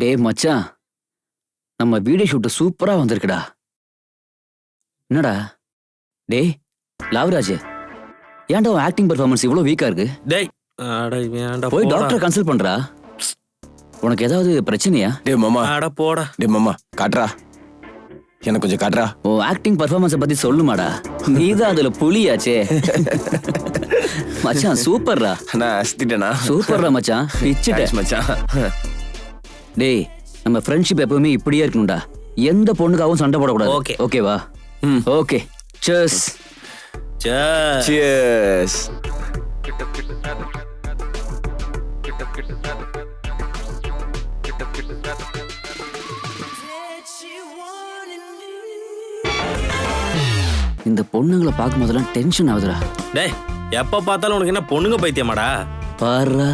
டேய் மச்சான், நம்ம வீடியோ ஷூட் சூப்பரா வந்திருக்குடா. என்னடா டேய் லாவராஜ், ஏன்டா உன் ஆக்டிங் பெர்ஃபார்மன்ஸ் இவ்வளவு வீக்கா இருக்கு? டேய் அட ஏன்டா போய் போடா. டாக்டர் கன்சல்ட் பண்றா. உனக்கு ஏதாவது பிரச்சனையா? டே மாமா, அட போடா. டே மாமா காட்றா, எனக்கு கொஞ்சம் காட்றா. உன் ஆக்டிங் பெர்ஃபார்மன்ஸை பத்தி சொல்லுமாடா. நீதான் அதுல புலியாச்சே. மச்சான் சூப்பர்ரா. நான் அஸ்திட்டேனா? சூப்பர்ரா மச்சான், பிச்சிட்ட. Thanks மச்சான். டேய் நம்ம ஃப்ரெண்ட்ஷிப் எப்பவுமே இப்படியே இருக்கணும்டா. எந்த பொண்ணுக்காகவும் சண்டை போடக்கூடாது. Okay. ஓகேவா? ஓகே. Cheers. Cheers. இந்த பொண்ணுங்களை பார்க்கும் போதெல்லாம் டென்ஷன் ஆகுதுடா. டேய் எப்ப பார்த்தாலும் உனக்கு என்ன பொண்ணுங்க பைத்தியமாடா? பாருடா,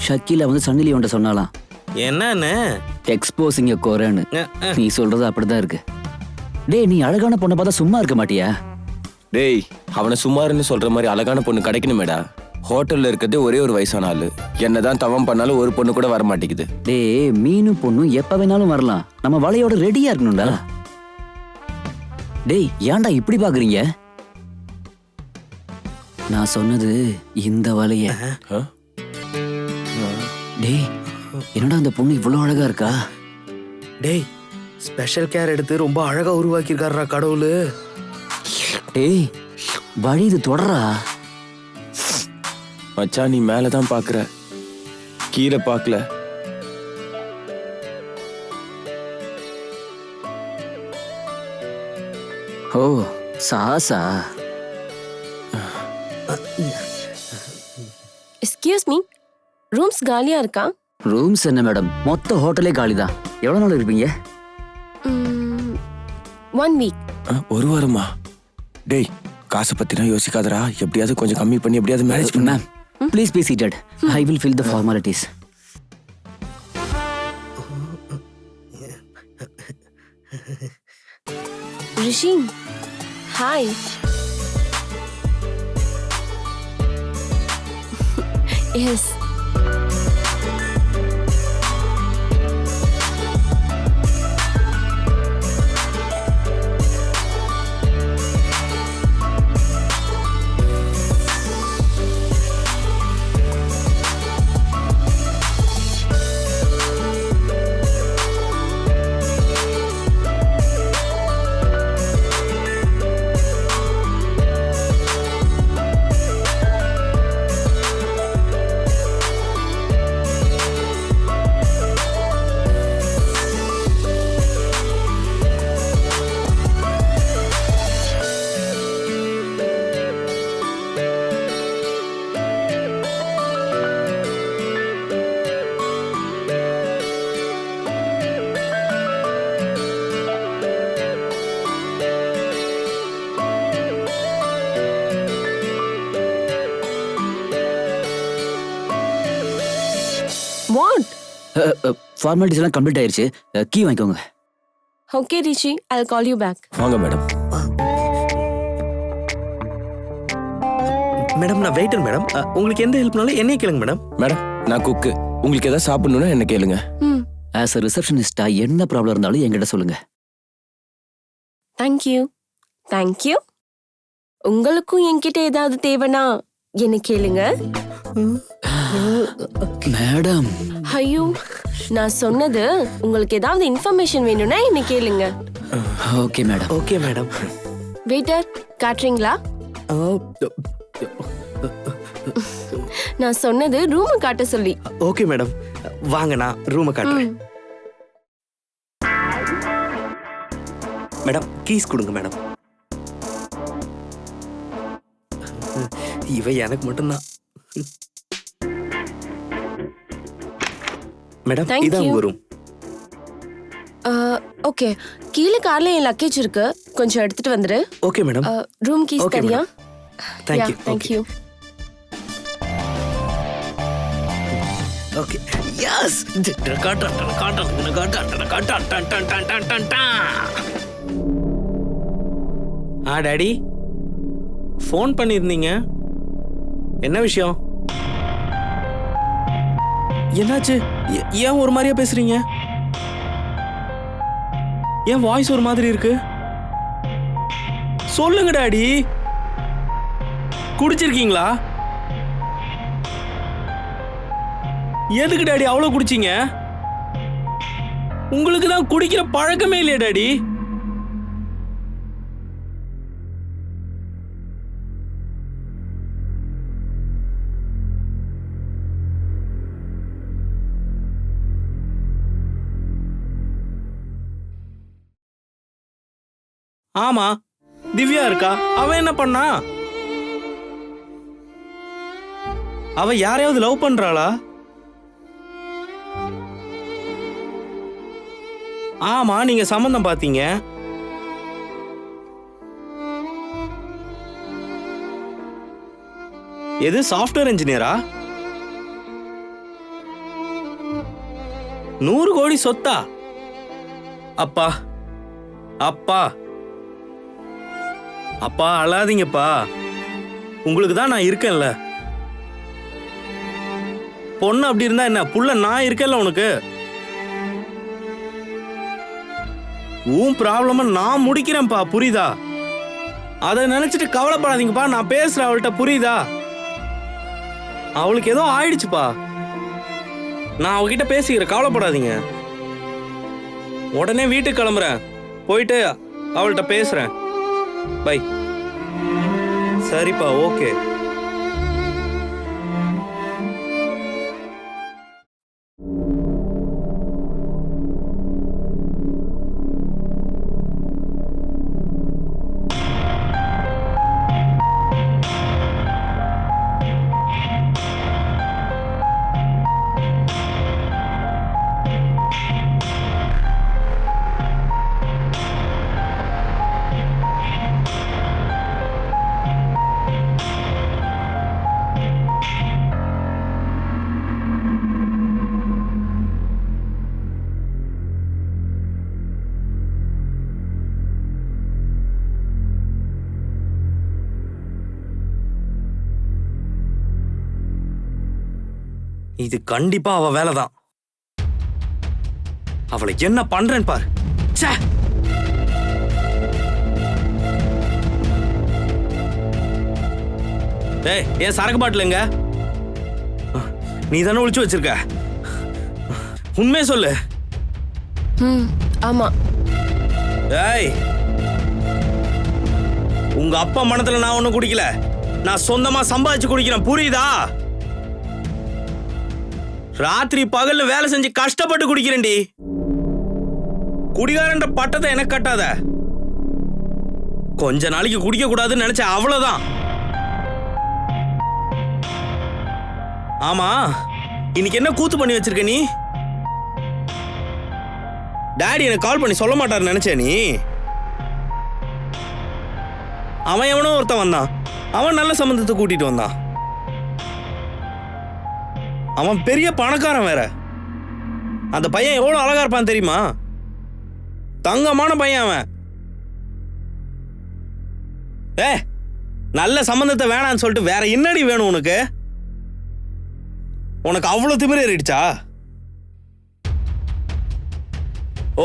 ஷக்கீலா வந்து சன்னி லியோன்ட்ட சொன்னாலாம், என்னன்னு எக்ஸ்போசிங்க குறைன்னு. நீ சொல்றது அப்படிதான் இருக்கு. டேய் நீ அழகான பொண்ணை பார்த்தா சும்மா இருக்க மாட்டியா? டேய் அவனை சுமாருன்னு சொல்ற மாதிரி அழகான பொண்ணு கிடைக்கணுமேடா. ஹோட்டல்ல இருக்கிறதே ஒரே ஒரு வயசான ஆளு. என்னதான் தவம் பண்ணாலும் ஒரு பொண்ணு கூட வர மாட்டேங்குது. டேய் மீனும் பொண்ணும் எப்ப வேணாலும் வரலாம். நம்ம வலையோட ரெடியா இருக்கணும்டா. டேய் ஏன்டா இப்படி பாக்குறீங்க? நான் சொன்னது இந்த வலைய. ஆ? டேய் என்னடா அந்த பொண்ணு இவ்வளவு அழகா இருக்கா? டேய் ஸ்பெஷல் கேர் எடுத்து ரொம்ப அழகா உருவாக்கி இருக்காருடா கடவுளு. டேய் வழி இது தொடரா. மச்சான் நீ மேலதான் பாக்குற, கீழே பாக்கல. ஓ சாசா. எக்ஸ்கியூஸ் மீ, ரூம்ஸ் காலியா இருக்கா? ரூம்ஸ் என்ன மேடம், மொத்த ஹோட்டலே காலிதான். எவ்வளவு நாள் இருப்பீங்க? 1 வீக். ஒரு வாரமா? டேய் காசை பத்திலாம் யோசிக்காதடா. எப்படியாவது கொஞ்சம் கம்மி பண்ணி எப்படியாவது மேனேஜ் பண்ண. Ma'am please be seated. I will fill the formalities. Rishi hi. Yes what? Formalities எல்லாம் கம்ப்ளீட் ஆயிருச்சு. கீ வாங்கிக்கோங்க. Okay Rishi, I'll call you back. வாங்க மேடம். மேடம் நான் வெயிட்டர் மேடம். உங்களுக்கு எந்த ஹெல்ப்னாலும் என்னைய கேளுங்க மேடம். மேடம் நான் குக்கு. உங்களுக்கு ஏதாவது சாப்பிடணும்னா என்ன கேளுங்க. ஆஸ் அ ரிசப்ஷனிஸ்டா என்ன ப்ராப்ளம் இருந்தாலும் என்கிட்ட சொல்லுங்க. தேங்க்யூ. தேங்க்யூ. உங்களுக்கும் என்கிட்ட ஏதாவது தேவைன்னா என்ன கேளுங்க. மேடம் ஐயோ, நான் சொன்னது உங்களுக்கு ஏதாவது இன்ஃபர்மேஷன் வேணும்னா என்ன கேளுங்க. Okay madam. Okay madam. Waiter காட்டுறீங்களா? நான் சொன்னது ரூமை காட்ட சொல்லி. ஓகே மேடம், வாங்க நான் ரூமை காட்டுறேன். மேடம் கீஸ் கொடுங்க மேடம். இவ எனக்கு மட்டும்தான். மேடம் Thank இதான் you. உங்க ரூம். ஓகே, கீழே கார்ல என் லக்கேஜ் இருக்கு, கொஞ்சம் எடுத்துட்டு வந்துரு. Okay madam. Room keys Okay, தரியா? Thank you. Thank you. Okay yes. Daddy phone பண்ணியிருந்தீங்க, என்ன விஷயம்? என்னாச்சு? ஏன் ஒரு மாதிரியா பேசுறீங்க? ஏன் வாய்ஸ் ஒரு மாதிரி இருக்கு? சொல்லுங்க டாடி. குடிச்சிருக்கீங்களா? எதுக்கு டாடி அவ்வளவு குடிச்சீங்க? உங்களுக்கு தான் குடிக்கிற பழக்கமே இல்லையா டாடி? ஆமா, திவ்யா இருக்கா. அவ என்ன பண்ணா? அவ யாரையாவது லவ் பண்றாளா? ஆமா, நீங்க சம்பந்தம் பாத்தீங்க. எது சாஃப்ட்வேர் இன்ஜினியரா? 100 கோடி சொத்தா? அப்பா அப்பா அப்பா அழாதீங்கப்பா. உங்களுக்கு தான் நான் இருக்கேன்ல. பொண்ணு அப்படி இருந்தா என்ன, புள்ள நான் இருக்கேன்ல உனக்கு. உன் ப்ராப்ளம நான் முடிக்கிறேன்ப்பா, புரியுதா? அதை நினைச்சிட்டு கவலைப்படாதீங்கப்பா. நான் பேசுறேன் அவள்கிட்ட, புரியுதா? அவளுக்கு ஏதோ ஆயிடுச்சுப்பா. நான் அவகிட்ட பேசிக்கிறேன், கவலைப்படாதீங்க. உடனே வீட்டுக்கு கிளம்புறேன், போயிட்டு அவள்கிட்ட பேசுறேன். பை. சரிப்பா, ஓகே. இது கண்டிப்பா அவ வேலைதான். அவளை என்ன பண்றேன் பாரு. ச்சே. ஏய், ஏன் சரக்கு பாட்டிலுங்க? நீ தானே ஒளிச்சு வச்சிருக்க. உண்மையை சொல்லு. ஆமா. ஏய், உங்க அப்பா மனத்துல நான் ஒண்ணும் குடிக்கல. நான் சொந்தமா சம்பாதிச்சு குடிக்கிறேன், புரியுதா? ராத்திரி பகல்ல வேலை செஞ்சு கஷ்டப்பட்டு குடிக்கிறேன்டி. குடிகாரன்ற பட்டத்தை எனக்கு கட்டாத. கொஞ்ச நாளைக்கு குடிக்க கூடாதுன்னு நினைச்ச, அவ்வளவுதான். ஆமா, இன்னைக்கு என்ன கூத்து பண்ணி வச்சிருக்க நீ? டாடி எனக்கு கால் பண்ணி சொல்ல மாட்டாரு நினைச்ச நீ? அவன் எவனோ ஒருத்தன் வந்தான். அவன் நல்ல சம்பந்தத்தை கூட்டிட்டு வந்தான். அவன் பெரிய பணக்காரன் வேற. அந்த பையன் எவ்வளவு அழகா இருப்பான் தெரியுமா? தங்கமான பையன் அவன். நல்ல சம்பந்தத்தை வேணான்னு சொல்லிட்டு வேற என்னடி வேணும் உனக்கு? உனக்கு அவ்வளவு திமிரு ஏறிடுச்சா?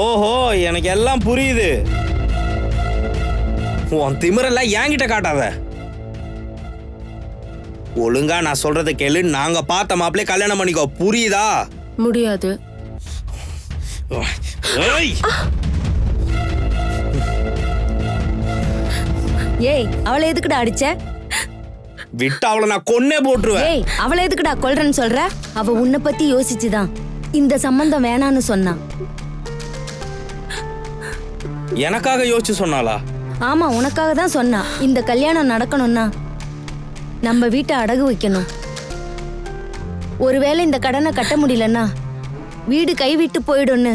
ஓஹோ, எனக்கு எல்லாம் புரியுது. உன் திமிரெல்லாம் என்கிட்ட காட்டாத. ஒழுங்கா நான் சொல்றத கேளு. நாங்க பார்த்த மாப்பிளே கல்யாணம் பண்ணிக்கோ, புரியுதா? முடியாது. ஏய், அவளை எதுக்குடா அடிச்ச? விட்டு அவளை நான் கொன்னே போட்டுருவேன். ஏய், அவளை எதுக்குடா கொல்றேன்னு சொல்ற? அவ உன்னை பத்தி யோசிச்சுதான் இந்த சம்பந்தம் வேணான்னு சொன்னான். எனக்காக யோசிச்சு சொன்னாளா? ஆமா, உனக்காக தான் சொன்னா. இந்த கல்யாணம் நடக்கணும்னா நம்ம வீட்டை அடகு வைக்கணும். ஒருவேளை இந்த கடனை கட்ட முடியலன்னா வீடு கைவிட்டு போயிடும்னு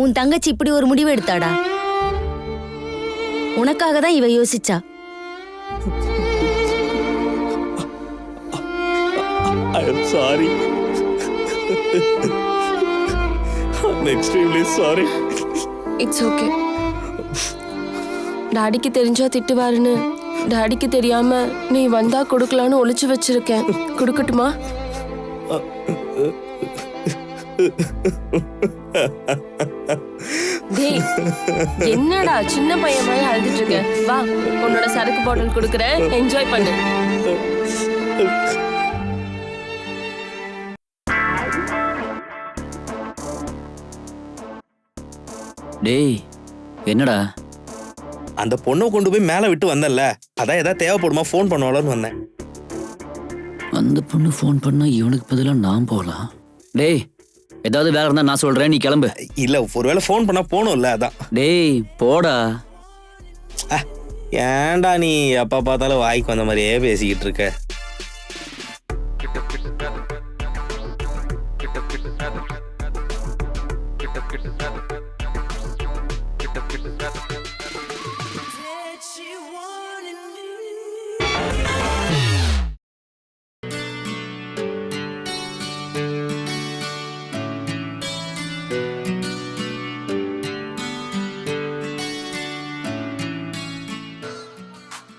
உன் தங்கச்சி இப்படி ஒரு முடிவு எடுத்தாடா. உனக்காக தான் இவ யோசிச்சா. I am sorry. I'm extremely sorry. It's okay. டாடிக்கு தெரிஞ்சா திட்டுவாருன்னு டாடிக்கு தெரியாம நீ வந்தா கொடுக்கலான்னு ஒளிச்சு வச்சிருக்கேன். கொடுக்கட்டுமா? டேய் என்னடா சின்ன பையன் மாதிரி அழுதுட்டு இருக்க? வா உன்னோட சரக்கு பாட்டில் குடுக்குறேன், என்ஜாய் பண்ணு. டேய் என்னடா அந்த பொண்ணை கொண்டு போய் மேலே விட்டு வந்தேன்ல, அதான் ஏதாவது தேவைப்படுமா ஃபோன் பண்ணுவாளன்னு வந்தேன். அந்த பொண்ணு ஃபோன் பண்ணா இவனுக்கு பதிலாக நான் போகலாம். டேய் ஏதாவது வேலை இருந்தா நான் சொல்றேன், நீ கிளம்பு. இல்லை ஒருவேளை ஃபோன் பண்ணால் போகணும்ல, அதான். டேய் போடா. ஏன்டா நீ எப்போ பார்த்தாலும் வாய்க்கு வந்த மாதிரியே பேசிக்கிட்டு இருக்க?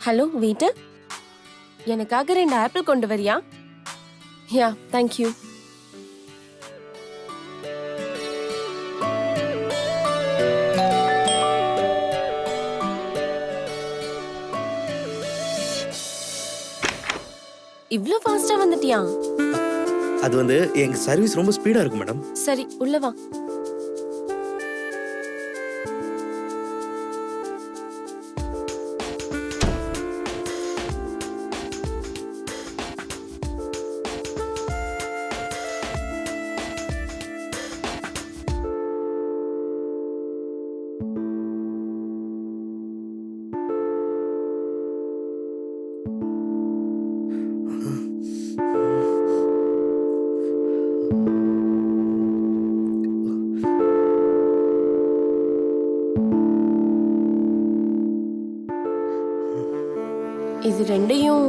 ஹலோ வெயிட்டர், எனக்காக 2 ஆப்பிள் கொண்டு வரியா? Yeah thank you. இவ்ளோ ஃபாஸ்டா வந்துட்டியா? அது வந்து எங்க சர்வீஸ் ரொம்ப ஸ்பீடா இருக்கு மேடம். சரி உள்ள வா. இது ரெண்டையும்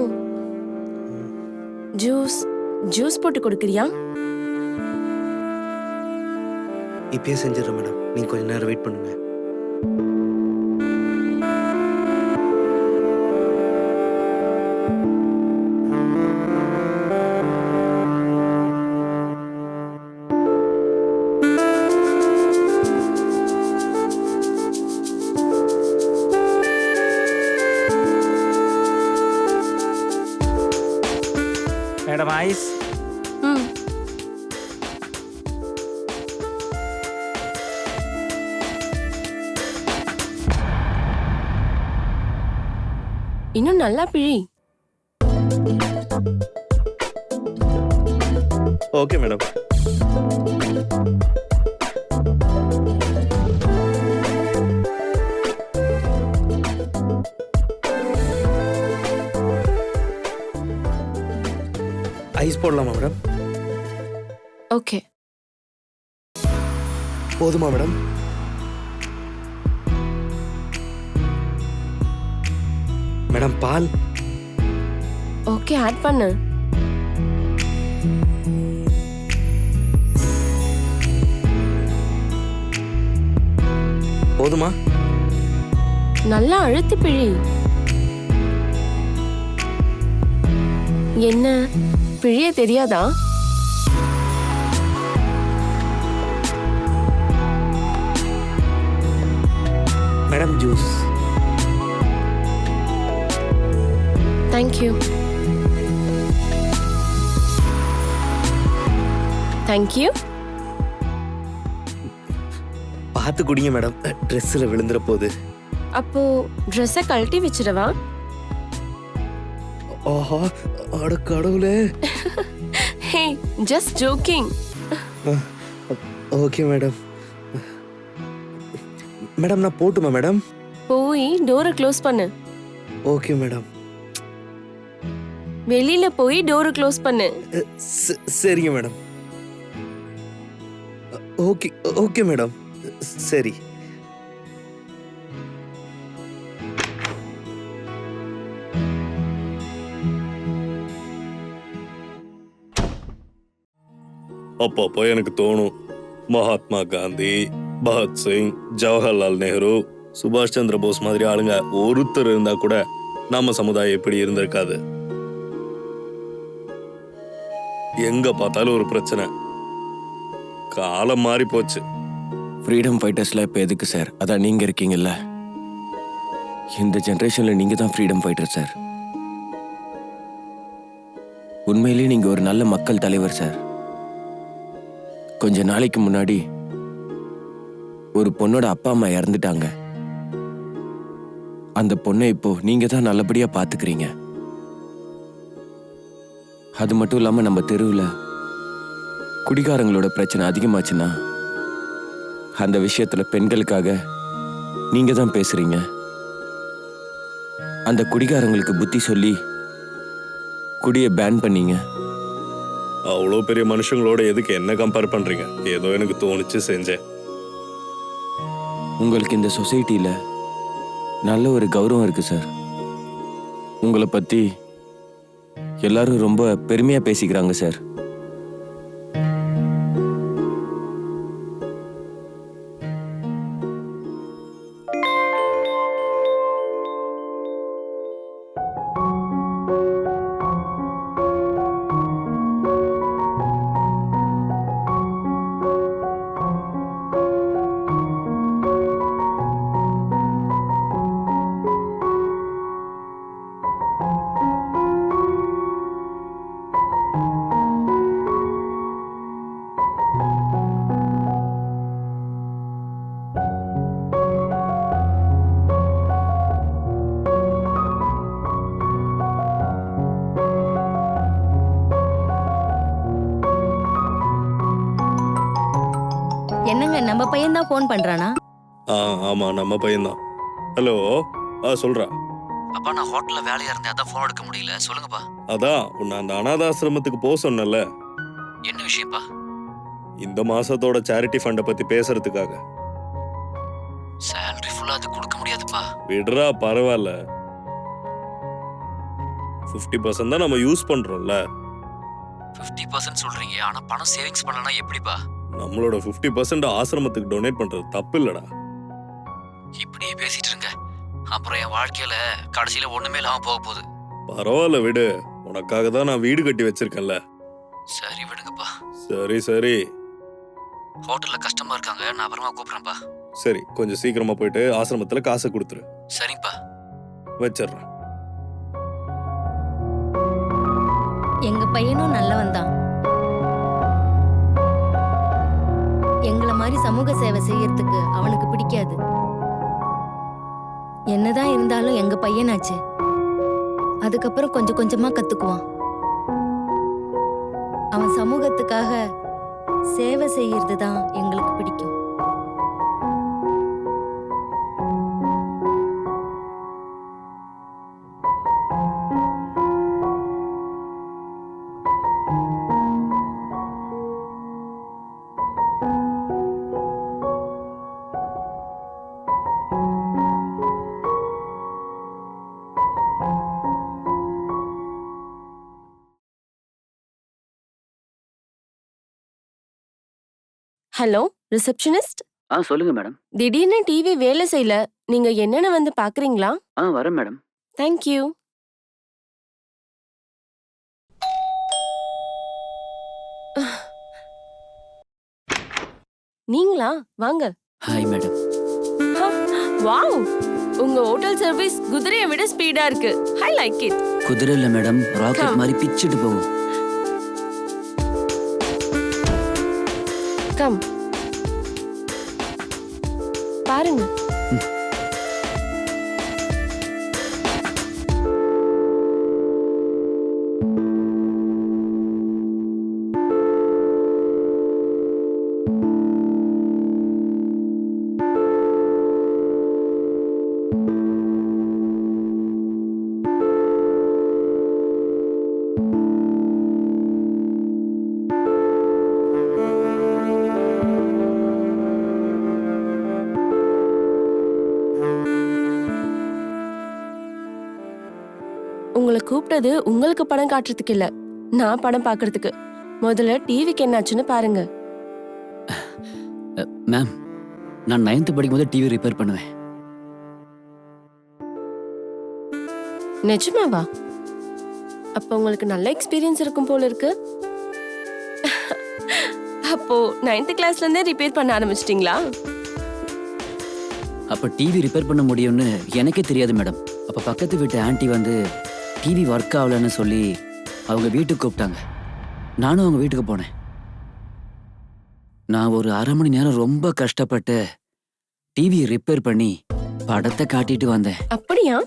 ஜூஸ் போட்டு கொடுக்கறியா? இப்பயே செஞ்சிடறேன் மேடம், நீங்க கொஞ்ச நேரம் வெயிட் பண்ணுங்க. Madam ice. ம் இன்னும் நல்லா பிழி. Okay madam. ஐஸ் போடலாமா மேடம்? ஓகே. போதுமா மேடம்? மேடம் பால்? ஓகே ஆட் பண்ணு. போதுமா? நல்லா அழுத்தி பிழி. என்ன பிழிய தெரியாதா? Madam juice. தேங்க்யூ. தேங்க்யூ. பார்த்து குடிங்க மேடம், ட்ரெஸ்ஸில் விழுந்துற போகுது. அப்போ ட்ரெஸ்ஸை கழட்டி வச்சிடவா? ஆஹா அட கடவுளே. Hey just joking. Okay madam. Madam நான் போட்டுமா மேடம்? போய் டோரை க்ளோஸ் பண்ணு. Okay madam. வெளியில போய் டோரை க்ளோஸ் பண்ணு. சரிங்க மேடம். Okay okay madam. சரி. அப்பப்போ எனக்கு தோணும், மகாத்மா காந்தி, பகத்சிங், ஜவஹர்லால் நேரு, சுபாஷ் சந்திர போஸ் மாதிரி ஆளுங்க ஒருத்தர் இருந்தா கூட நம்ம சமுதாயம் இப்படி இருந்திருக்காது. எங்க பார்த்தாலும் ஒரு பிரச்சனை. காலம் மாறி போச்சு. ஃப்ரீடம் ஃபைட்டர்ஸ்லாம் இப்போ எதுக்கு சார்? அதான் நீங்க இருக்கீங்கல்ல. இந்த ஜெனரேஷன்ல நீங்க தான் ஃப்ரீடம் ஃபைட்டர் சார். உண்மையிலேயே நீங்க ஒரு நல்ல மக்கள் தலைவர் சார். கொஞ்ச நாளைக்கு முன்னாடி ஒரு பொண்ணோட அப்பா அம்மா இறந்துட்டாங்க. அந்த பொண்ணை இப்போ நீங்க தான் நல்லபடியா பாத்துக்கிறீங்க. அது மட்டும் இல்லாம நம்ம தெருவுல குடிகாரங்களோட பிரச்சனை அதிகமாச்சுன்னா அந்த விஷயத்துல பெண்களுக்காக நீங்க தான் பேசுறீங்க. அந்த குடிகாரங்களுக்கு புத்தி சொல்லி குடியை பேன் பண்ணீங்க. அவ்வளோ பெரிய மனுஷங்களோட எதுக்கு என்ன கம்பேர் பண்றீங்க? ஏதோ எனக்கு தோணுச்சு செஞ்சேன். உங்களுக்கு இந்த சொசைட்டில நல்ல ஒரு கௌரவம் இருக்கு சார். உங்களை பத்தி எல்லாரும் ரொம்ப பெருமையா பேசிக்கிறாங்க சார். என்னங்க நம்ம பையன் தான் ஃபோன் பண்றானா? ஆமா, நம்ம பையன்தான். ஹலோ, சொல்றா. அப்பா நான் ஹோட்டல்ல வேலையா இருந்தேன், அதான் ஃபோன் எடுக்க முடியல. சொல்லுங்கப்பா. அதான் உன்னை அந்த அனாதாசிரமத்துக்கு போக சொன்னல. என்ன விஷயம்ப்பா? இந்த மாசத்தோட சேரிட்டி ஃபண்டை பத்தி பேசுறதுக்காக. சேலரி ஃபுல்லா அது கொடுக்க முடியாதுப்பா. விடுறா, பரவாயில்ல. 50% தான் நம்ம யூஸ் பண்றோம்ல. 50% சொல்றீங்க, ஆனா பணம் சேவிங்ஸ் பண்ணலனா எப்படிப்பா? நம்மளோட 50% ஆசிரமத்துக்கு டொனேட் பண்றது தப்பு இல்லடா. இப்படியே பேசிட்டு இருங்க, அப்புறம் என் வாழ்க்கையில கடைசியில ஒண்ணுமே இல்லாம போக போகுது. பரவாயில்ல விடு, உனக்காக தான் நான் வீடு கட்டி வச்சிருக்கேன்ல. சரி விடுங்கப்பா. சரி சரி ஹோட்டல்ல கஸ்டமர் இருக்காங்க, நான் அப்புறமா கூப்பிடுறேன்ப்பா. சரி, கொஞ்சம் சீக்கிரமா போயிட்டு ஆசிரமத்துல காசை கொடுத்துரு. சரிப்பா. வச்சிடுறேன். எங்க பையனும் நல்லவன் தான். எங்கள மாதிரி சமூக சேவை செய்யறதுக்கு அவனுக்கு பிடிக்காது. என்னதான் இருந்தாலும் எங்க பையனாச்சு. அதுக்கப்புறம் கொஞ்சம் கொஞ்சமா கத்துக்குவான். அவன் சமூகத்துக்காக சேவை செய்யறது தான் எங்களுக்கு பிடிக்கும். Hello receptionist. சொல்லுங்க மேடம். திடீர்னு டிவி வேலை செய்யல, நீங்க என்னன்னு வந்து பாக்குறீங்களா? வரேன் மேடம். தேங்க்யூ. நீங்களா? வாங்க. Hi madam. வாவ், உங்க ஹோட்டல் சர்வீஸ் குதிரையை விட ஸ்பீடா இருக்கு. I like it. குதிரை இல்ல மேடம், ராக்கெட் Come. மாதிரி பிச்சிட்டு போகும். கம் பாருங்க. உங்களை கூப்பிட்டது உங்களுக்கு படம் காட்டுறதுக்கு இல்ல, நான் படம் பாக்குறதுக்கு. முதல்ல டிவிக்கு என்னாச்சுன்னு பாருங்க. மேம், நான் 9th படிக்கும் போது டிவி ரிப்பேர் பண்ணுவேன். நிஜமாவா? அப்ப உங்களுக்கு நல்ல எக்ஸ்பீரியன்ஸ் இருக்கும் போல இருக்கு. அப்போ 9th கிளாஸ்ல இருந்தே ரிப்பேர் பண்ண ஆரம்பிச்சிட்டீங்களா? அப்ப டிவி ரிப்பேர் பண்ண முடியும்னு எனக்கே தெரியாது மேடம். அப்ப பக்கத்து வீட்டு ஆன்ட்டி வந்து டிவி ஒர்க் ஆகலன்னு சொல்லி அவங்க வீட்டுக்கு கூப்பிட்டாங்க. நானும் அவங்க வீட்டுக்கு போனேன். நான் ஒரு 1/2 மணி நேரம் ரொம்ப கஷ்டப்பட்டு டிவி ரிப்பேர் பண்ணி படத்தை காட்டிட்டு வந்தேன். அப்படியா?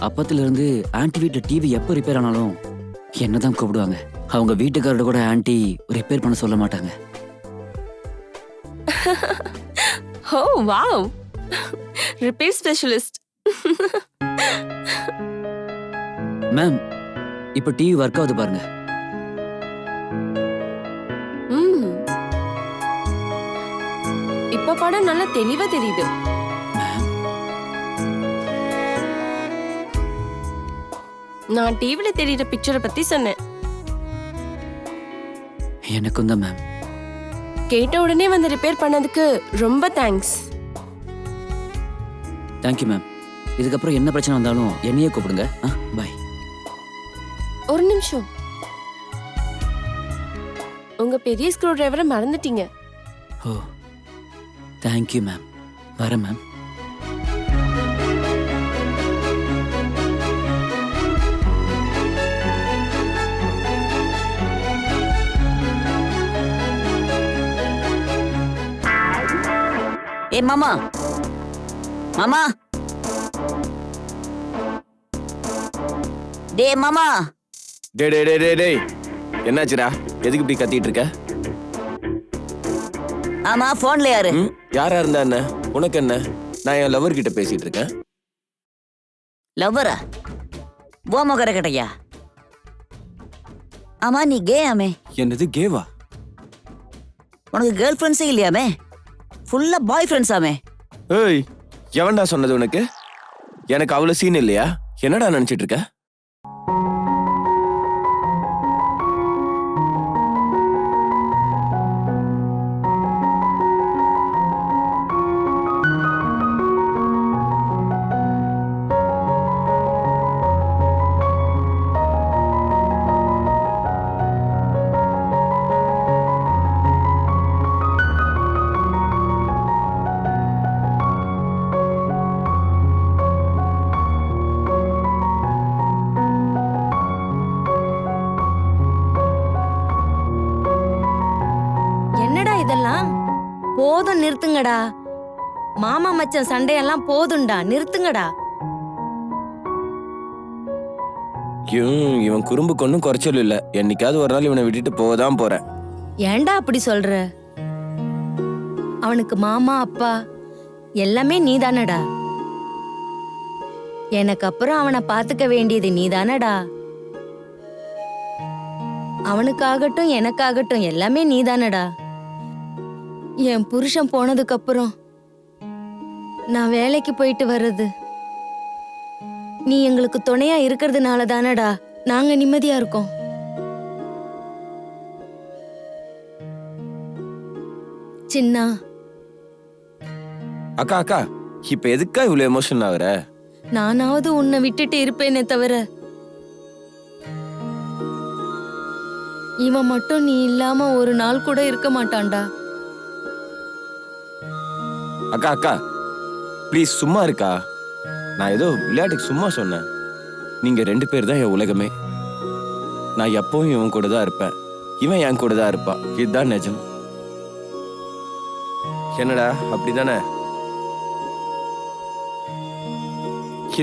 அப்பத்துல இருந்து ஆன்ட்டி வீட்டுல டிவி எப்ப ரிப்பேர் ஆனாலும் என்னதான் கூப்பிடுவாங்க. அவங்க வீட்டுக்காரோட கூட ஆன்ட்டி ரிப்பேர் பண்ண சொல்ல மாட்டாங்க. ஓ வாவ், ரிப்பேர் ஸ்பெஷலிஸ்ட். மேம், இப்ப டிவி ஒர்க் ஆகுது பாருங்க. இப்ப படம் நல்லா தெளிவா தெரியுது. நான் டிவில தெரியுற பிக்சரை பத்தி சொன்னேன். எனக்கும் தான் மேம். கேட்ட உடனே வந்து ரிப்பேர் பண்ணதுக்கு ரொம்ப தேங்க்ஸ். Thank you ma'am. இதுக்கப்புறம் என்ன பிரச்சனை வந்தாலும் என்னையே கூப்பிடுங்க. பாய். ஒரு நிமிஷம், உங்க பெரிய ஸ்க்ரூ டிரைவரை மறந்துட்டீங்க. ஓ, தேங்க்யூ மேம். வரேன் மேம். ஏ மாமா, மாமா, டே மாமா. டே டே டே டே டேய், என்னாச்சுடா? எதுக்கு இப்படி கத்திட்டு இருக்க? ஆமா, போன்ல யாரு? யாரா இருந்தா என்ன, உனக்கு என்ன? நான் என் லவர் கிட்ட பேசிட்டு இருக்கேன். லவ்வரா? ஓமகர கட்டையா? ஆமா, நீ கே ஆமே. என்னது கேவா? உனக்கு கேர்ள் ஃப்ரெண்ட்ஸே இல்லையாமே? ஃபுல்லா பாய் ஃப்ரெண்ட்ஸாமே? ஏய், எவன்டா சொன்னது உனக்கு? எனக்கு அவ்வளவு சீன் இல்லையா? என்னடா நினைச்சிட்டு இருக்க? போதும், நிறுத்துங்கடா. மாமா மச்சான் சண்டையெல்லாம் போதும்டா, நிறுத்துங்கடா. இவன் குறும்புக்கு ஒன்னும் குறைச்சல் இல்ல. என்னைக்காவது ஒரு நாள் இவனை விட்டுட்டு போதான் போறேன். ஏன்டா அப்படி சொல்ற? அவனுக்கு மாமா அப்பா எல்லாமே நீதானடா. எனக்கு அப்புறம் அவனை பாத்துக்க வேண்டியது நீதானடா. அவனுக்காகட்டும் எனக்காகட்டும் எல்லாமே நீதானடா. என் புருஷன் போனதுக்கு அப்புறம் நான் வேலைக்கு போயிட்டு வர்றது நீ எங்களுக்கு துணையா இருக்கிறதுனால தானடா நாங்க நிம்மதியா இருக்கோம். சின்னா. அக்கா அக்கா, இப்ப எதுக்கா இவ்வளவு எமோஷன் ஆகுற? நானாவது உன்னை விட்டுட்டு இருப்பேனே தவிர இவன் மட்டும் நீ இல்லாம ஒரு நாள் கூட இருக்க மாட்டான்டா. அக்கா அக்கா, ப்ளீஸ் சும்மா இருக்கா. நான் ஏதோ விளையாட்டுக்கு சும்மா சொன்னேன். நீங்க 2 பேர் தான் என் உலகமே. நான் எப்பவும் இவன் கூட தான் இருப்பேன், இவன் என் கூட தான் இருப்பான். இதுதான் நிஜம். என்னடா அப்படிதானே?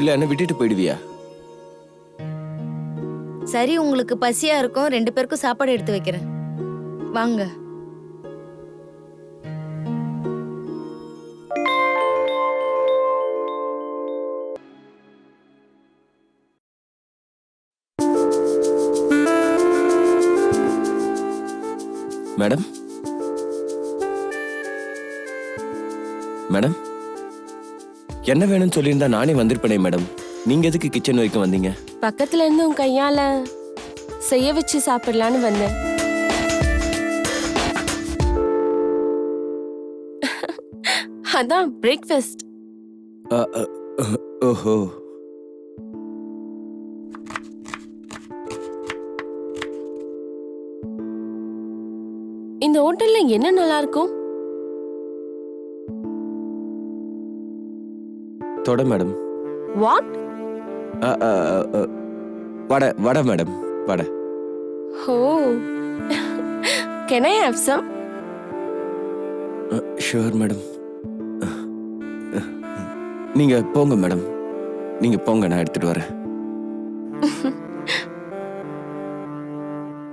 இல்ல என்ன விட்டுட்டு போயிடுவியா? சரி, உங்களுக்கு பசியா இருக்கும், 2 பேருக்கும் சாப்பாடு எடுத்து வைக்கிறேன், வாங்க. மேடம், மேடம், என்ன வேணும்னு சொல்லியிருந்தா நானே வந்திருப்பேனே மேடம். நீங்க எதுக்கு கிச்சன் வரைக்கும் வந்தீங்க? பக்கத்துல இருந்து உன் கையால செய்ய வச்சு சாப்பிடலான்னு வந்தேன். அதான் பிரேக்ஃபாஸ்ட். ஓஹோ. இந்த ஹோட்டல்ல என்ன நல்லா இருக்கும்? தொட madam. What? Vada vada madam, vada. Oh, can I have some? Sure madam. நீங்க போங்க மேடம், நீங்க போங்க, நான் எடுத்துட்டு வரேன்.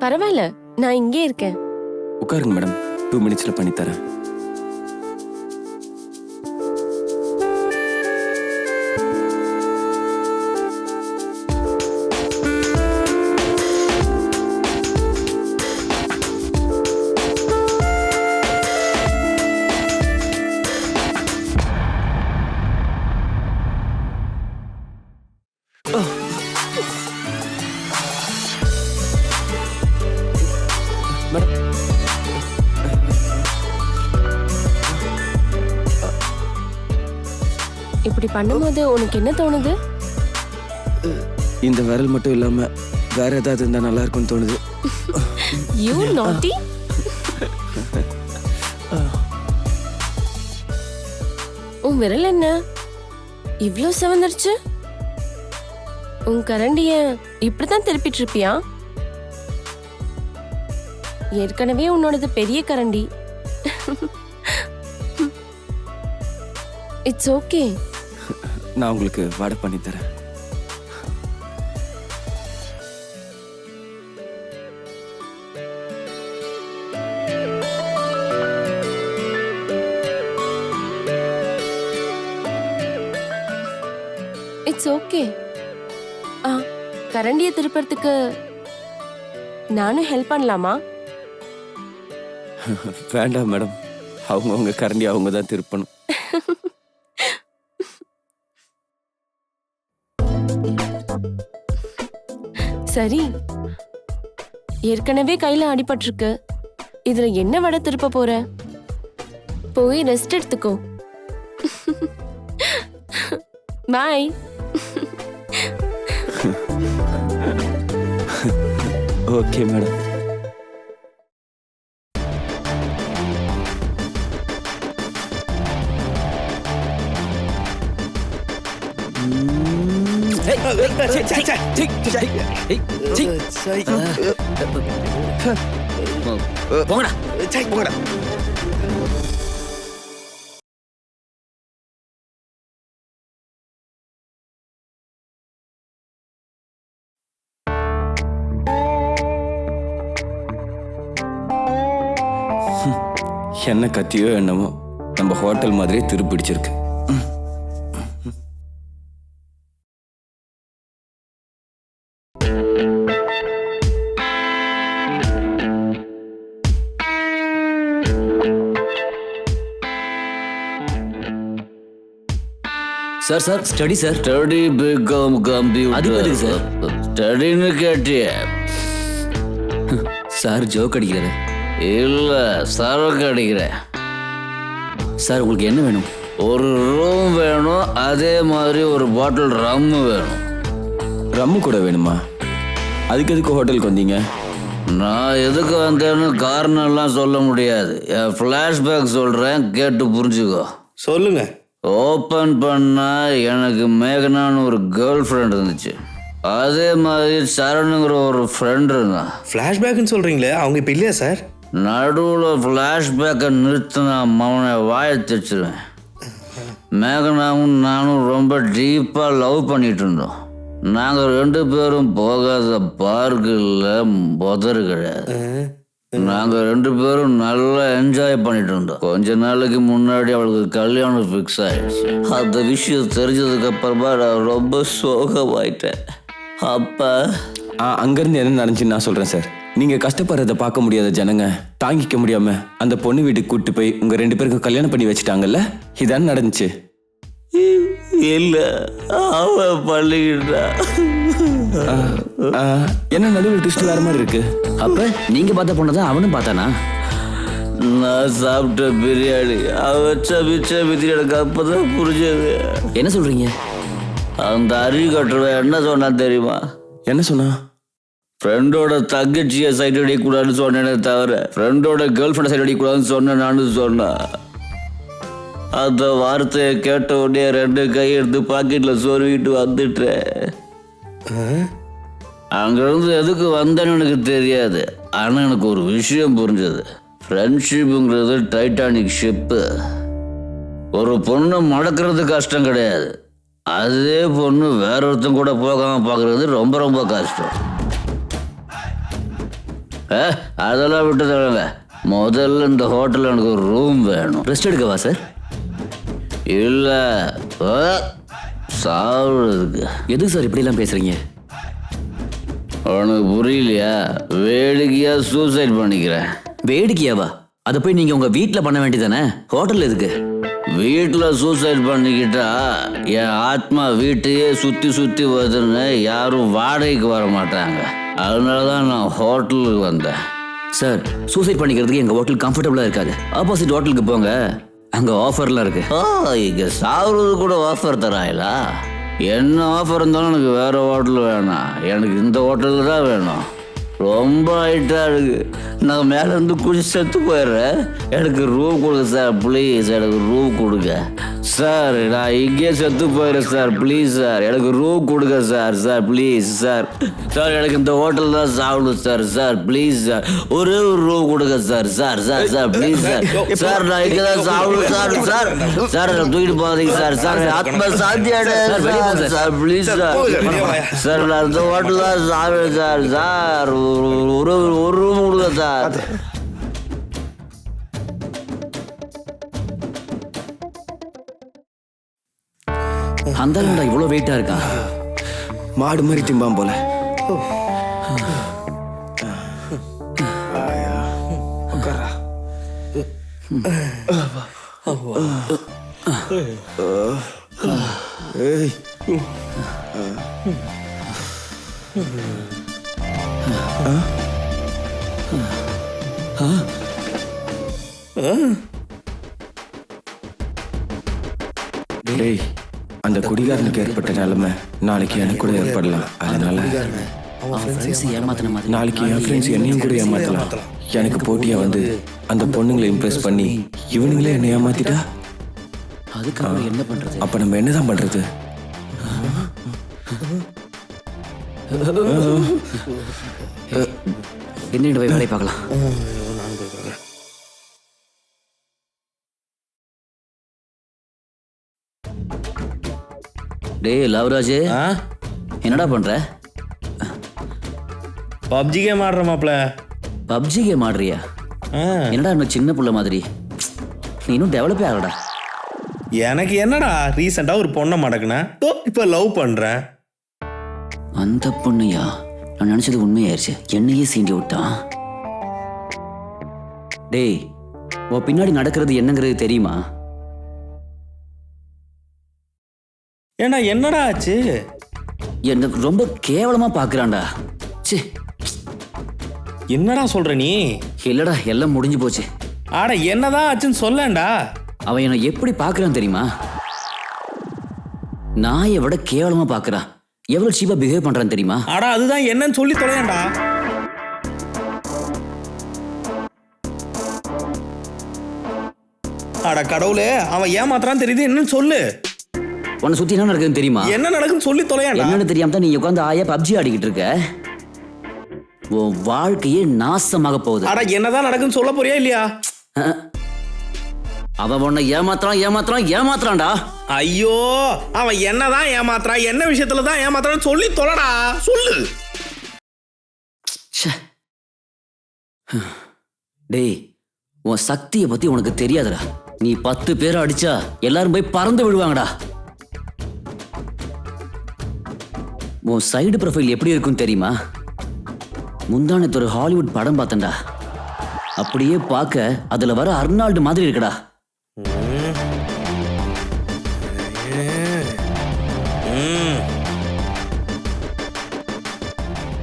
பரவாயில்ல, நான் இங்கே இருக்கேன். உட்காருங்க மேடம், 2 மினிட்ஸ்ல பண்ணி தரேன். இப்படி பண்ணும்போது உனக்கு என்ன தோணுது? இந்த விரல் மட்டும் இல்லாம வேற ஏதாவது இருந்தா நல்லா இருக்கும்னு தோணுது. யூ நாட்டி. உன் விரல் என்ன இவ்ளோ செவந்துருச்சு? உன் கரண்டிய இப்படித்தான் திருப்பிட்டு இருப்பியா? ஏற்கனவே உன்னோடது பெரிய கரண்டி. It's okay. நான் உங்களுக்கு வடை பண்ணி தரேன். It's okay. கரண்டியை திருப்பறதுக்கு நானும் ஹெல்ப் பண்ணலாமா? வேண்டாம் மேடம், அவங்க கரண்டி அவங்க தான் திருப்பணும். சரி, ஏற்கனவே கையில அடிபட்டிருக்கு, இதுல என்ன வடை திருப்ப போற? போய் ரெஸ்ட் எடுத்துக்கோ. பாய். Okay madam. போங்கடா. என்ன கத்தியோ என்னமோ நம்ம ஹோட்டல் மாதிரியே திருப்பிடிச்சிருக்கு. Sir study sir. Study become அது கம்ப்யூட்டர் எதுக்கு சார்? ஸ்டடின்னு கேட்டிய? சார் ஜோக் அடிக்கிறாரு. இல்ல, சரக்கு அடிக்கிறேன். சார் உங்களுக்கு என்ன வேணும்? ஒரு ரூம் வேணும், அதே மாதிரி ஒரு பாட்டில் ரம்மு வேணும். ரம்மு கூட வேணுமா? அதுக்கு எதுக்கு ஹோட்டலுக்கு வந்தீங்க? நான் எதுக்கு வந்தேன்னு காரணம் எல்லாம் சொல்ல முடியாது. என் ஃப்ளாஷ்பேக் சொல்றேன், கேட்டு புரிஞ்சுக்கோ. சொல்லுங்க. ஓப்பன் பண்ணா எனக்கு மேகனான்னு ஒரு கேர்ள் ஃப்ரெண்ட் இருந்துச்சு. அதே மாதிரி சரணுங்கிற ஒரு ஃப்ரெண்ட் இருந்தான். ஃப்ளாஷ்பேக்னு சொல்றீங்களே, அவங்க இப்போ இல்லையா சார்? நடுவில் ஃப்ளாஷ்பேக்கை நிறுத்தினா மவனை வாயை தைச்சிருவேன். மேகனாவும் நானும் ரொம்ப டீப்பாக லவ் பண்ணிட்டு இருந்தோம். நாங்கள் 2 பேரும் போகாத பார்க்கு இல்லை, புதறு கிடையாது. நாங்கள் 2 பேரும் நல்லா என்ஜாய் பண்ணிட்டு இருந்தோம். கொஞ்ச நாளைக்கு முன்னாடி அவளுக்கு கல்யாணம் ஃபிக்ஸ் ஆயிடுச்சு. அந்த விஷயம் தெரிஞ்சதுக்கு அப்புறமா நான் ரொம்ப சோகமாயிட்டேன். அப்போ அங்கேருந்து என்ன நடந்துச்சுன்னு நான் சொல்கிறேன் சார். நீங்கள் கஷ்டப்படுறத பார்க்க முடியாத ஜனங்க தாங்கிக்க முடியாமல் அந்த பொண்ணு வீட்டுக்கு கூப்பிட்டு போய் உங்கள் 2 பேருக்கும் கல்யாணம் பண்ணி வச்சுட்டாங்கல்ல, இதான் நடந்துச்சு. இல்லை, அவன் பண்ணிக்கிட்டா. என்ன நடுவில் ட்விஸ்ட் வேற மாதிரி இருக்கு? அப்ப நீங்க பார்த்த பொண்ணதான் அவனும் பார்த்தானா? நான் சாப்பிட்ட பிரியாணி அவன் வச்ச பிரியாணி எனக்கு அப்பதான் புரிஞ்சது. என்ன சொல்றீங்க? அந்த அறிவு கட்டுறவன் என்ன சொன்னான் தெரியுமா? என்ன சொன்னா? ஃப்ரெண்டோட தங்கச்சியை சைட் அடிக்கக்கூடாதுன்னு சொன்னேனே தவிர ஃப்ரெண்டோட கேர்ள் ஃப்ரெண்டை சைட் அடிக்கக்கூடாதுன்னு சொன்னேன் நானு சொன்னேன். அந்த வார்த்தையை கேட்ட உடனே 2 கை எடுத்து பாக்கெட்டில் சொருவிட்டு வந்துட்டேன். அங்கிருந்து எதுக்கு வந்தேன்னு எனக்கு தெரியாது. ஆனால் எனக்கு ஒரு விஷயம் புரிஞ்சது. ஃப்ரெண்ட்ஷிப்புங்கிறது டைட்டானிக் ஷிப்பு. ஒரு பொண்ணை மடக்கிறது கஷ்டம் கிடையாது, அதே பொண்ணு வேற ஒருத்தன் கூட போகாம பார்க்கறது ரொம்ப ரொம்ப கஷ்டம். அதெல்லாம் விட்டு தரங்க. முதல்ல இந்த ஹோட்டலில் எனக்கு ஒரு ரூம் வேணும். ரெஸ்ட் எடுக்கவா சார்? இல்லை, சாப்பிடுறதுக்கு. எதுக்கு சார் இப்படிலாம் பேசுறீங்க? உனக்கு புரியலையா? வேடிக்கையா சூசைட் பண்ணிக்கிறேன். வேடிக்கையாவா? அதை போய் நீங்க உங்க வீட்டுல பண்ண வேண்டியதானே, ஹோட்டல் எதுக்கு? வீட்டில் சூசைட் பண்ணிக்கிட்டா என் ஆத்மா வீட்டையே சுற்றி சுற்றி வருதுன்னு யாரும் வாடகைக்கு வர மாட்டாங்க. அதனால தான் நான் ஹோட்டலுக்கு வந்தேன். சார், சூசைட் பண்ணிக்கிறதுக்கு எங்க ஹோட்டல் கம்ஃபர்டபுளா இருக்காது. ஆப்போசிட் ஹோட்டலுக்கு போங்க, அங்க ஆஃபர்லாம் இருக்கு. இங்கே சாப்பிட்றது கூட ஆஃபர் தராங்களா? என்ன ஆஃபர் இருந்தாலும் எனக்கு வேற ஹோட்டல் வேணாம். எனக்கு இந்த ஹோட்டலில் தான் வேணும். ரொம்ப ஹைட்டாக இருக்கு. நான் மேலேருந்து குளிச்சு செத்து போயிடுறேன். எனக்கு ரூம் கொடுங்க சார், ப்ளீஸ். எனக்கு ரூம் கொடுங்க சார். நான் இங்கேயே செத்து போயிடுறேன் சார், ப்ளீஸ் சார். எனக்கு ரூம் கொடுங்க sir. Sir please sir. Sir எனக்கு இந்த ஹோட்டல் தான் சாப்பிடும் சார். சார் ப்ளீஸ் சார், ஒரே ஒரு ரூம் கொடுங்க sir. Sir sir sir please sir. Sir நான் இங்கே தான் சாப்பிடும் சார். சார் சார் என்னை தூக்கிட்டு போகாதீங்க சார். சார் ஆத்மா சாந்தி அடையாது சார், ப்ளீஸ் சார். சார் நான் இந்த ஹோட்டல் தான் சாப்பிடுவேன் சார். சார் ஒரு ரூம் கொடுங்க சார். அந்த இவ்வளவு வெயிட்டா இருக்கா? மாடு மாதிரி திம்பான் போல. டேய், அந்த குடிகாரனுக்கு ஏற்பட்ட நிலைமை நாளைக்கு எனக்கு கூட ஏற்படலாம். அதனால ஏமாத்தின மாதிரி நாளைக்கு என் ஃப்ரெண்ட்ஸ் என்னையும் கூட ஏமாத்தலாம். எனக்கு போட்டியா வந்து அந்த பொண்ணுங்களை இம்ப்ரெஸ் பண்ணி இவனுங்களே என்னை ஏமாத்திட்டா அதுக்கு என்ன பண்றது? அப்ப நம்ம என்னதான் பண்றது? என்னிடம் போய் வேலை பார்க்கலாம். டேய் லவ்ராஜ், என்னடா பண்ற? பப்ஜி கேம் ஆடுற மாப்ள. பப்ஜி கேம் ஆடுறியா? என்னடா இன்னும் சின்ன புள்ள மாதிரி, நீ இன்னும் டெவலப்பே ஆகலடா. எனக்கு என்னடா ரீசெண்டா ஒரு பொண்ணை மடக்குனேன், இப்ப லவ் பண்றேன். அந்த பொண்ணையா? நான் நினைச்சது உண்மையாயிருச்சு, என்னையே சீண்டி விட்டான். டேய், உன் பின்னாடி நடக்கிறது என்னங்கிறது தெரியுமா? ஏண்டா என்னடா ஆச்சு? என்ன ரொம்ப கேவலமா பாக்குறான்டா. ச்சே, என்னடா சொல்ற நீ? இல்லடா, எல்லாம் முடிஞ்சு போச்சு. ஆட என்னதான் ஆச்சுன்னு சொல்லேன்டா. அவன் என்னை எப்படி பாக்குறான் தெரியுமா? நாயை விட கேவலமா பாக்குறான். எவ்வளவு சீப்பா பிஹேவ் பண்றான் தெரியுமா? ஆடா அதுதான் என்னன்னு சொல்லி தொலையேன்டா. ஆடா கடவுளே, அவன் ஏமாத்துறான்னு தெரியுது, என்னன்னு சொல்லு. உன்னை சுத்தி என்ன நடக்குதுன்னு தெரியுமா? என்ன நடக்குன்னு சொல்லி தொலையேன்டா. என்னன்னு தெரியாம தான் நீ உட்காந்து ஆயா பப்ஜி ஆடிக்கிட்டு இருக்க. உன் வாழ்க்கையே நாசமாக போகுது. ஆடா என்னதான் நடக்குன்னு சொல்ல போறியா இல்லையா? அவன் உன்னை ஏமாத்துறான்டா. ஐயோ, அவன் என்னதான் ஏமாத்துறான், என்ன விஷயத்துல தான் ஏமாத்துறான்னு சொல்லி தொலைடா, சொல்லு. டேய், உன் சக்தியை பத்தி உனக்கு தெரியாதுடா. நீ 10 பேரை அடிச்சா எல்லாரும் போய் பறந்து விடுவாங்கடா. உன் சைடு ப்ரொஃபைல் எப்படி இருக்குன்னு தெரியுமா? முந்தானத்து ஒரு ஹாலிவுட் படம் பார்த்தேன்டா. அப்படியே பார்க்க அதுல வர அர்னால்டு மாதிரி இருக்குடா.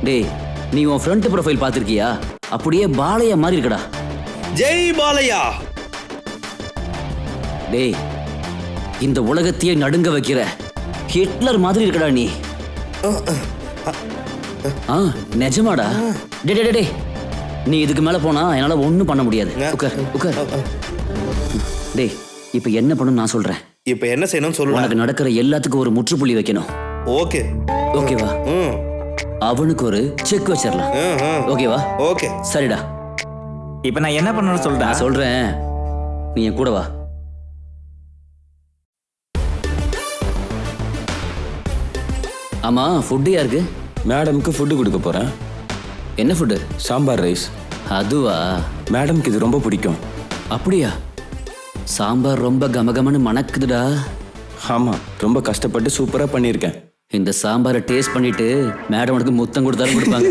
டேய், நீ உன் ஃப்ரண்ட் ப்ரொஃபைல் பார்த்திருக்கியா? அப்படியே பாலையா மாதிரி இருக்குடா. ஜெய் பாலையா. டேய், இந்த உலகத்தையே நடுங்க வைக்கிற ஹிட்லர் மாதிரி இருக்கடா நீ. நிஜமாடா? டே டே டே நீ இதுக்கு மேல போனா என்னால ஒண்ணும் பண்ண முடியாது. உட்கார் உட்கார். டேய் இப்ப என்ன பண்ணணும் நான் சொல்றேன். இப்ப என்ன செய்யணும் சொல்லு. உனக்கு நடக்கிற எல்லாத்துக்கும் ஒரு முற்றுப்புள்ளி வைக்கணும். ஓகே ஓகேவா? அவனுக்கு ஒரு செக் வச்சிடலாம். ஓகேவா? ஓகே சரிடா. இப்ப நான் என்ன பண்ணணும்னு சொல்றேன். நான் சொல்றேன், நீ என் கூட வா. ஆமா, ஃபுட்டு யாருக்கு? மேடம்க்கு ஃபுட்டு கொடுக்க போறேன். என்ன ஃபுட்டு? சாம்பார் ரைஸ். அதுவா? மேடம்க்கு இது ரொம்ப பிடிக்கும். அப்படியா? சாம்பார் ரொம்ப கமகமன்னு மணக்குதுடா. ஆமா, ரொம்ப கஷ்டப்பட்டு சூப்பரா பண்ணியிருக்கேன். இந்த சாம்பாரை டேஸ்ட் பண்ணிட்டு மேடம் உனக்கு முத்தம் கொடுத்தாலும் கொடுப்பாங்க.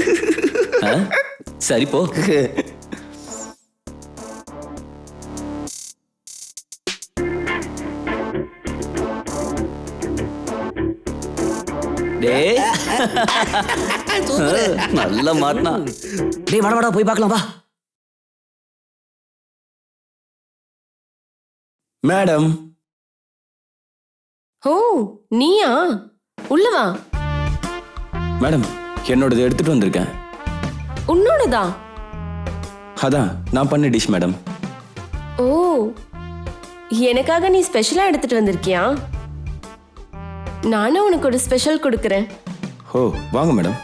ஆ? சரி போ. டேய் நல்ல மாட்டினா. டேய் வாடா வாடா போய் பார்க்கலாம் வா. மேடம். ஓ நீயா? உள்ள வா. மேடம் என்னோடது எடுத்துட்டு வந்திருக்கேன். உன்னோடதா? அதான் நான் பண்ண டிஷ் மேடம். ஓ எனக்காக நீ ஸ்பெஷலா எடுத்துட்டு வந்திருக்கியா? நானும் உனக்கு ஒரு ஸ்பெஷல் கொடுக்கறேன். ஓ வாங்க மேடம்.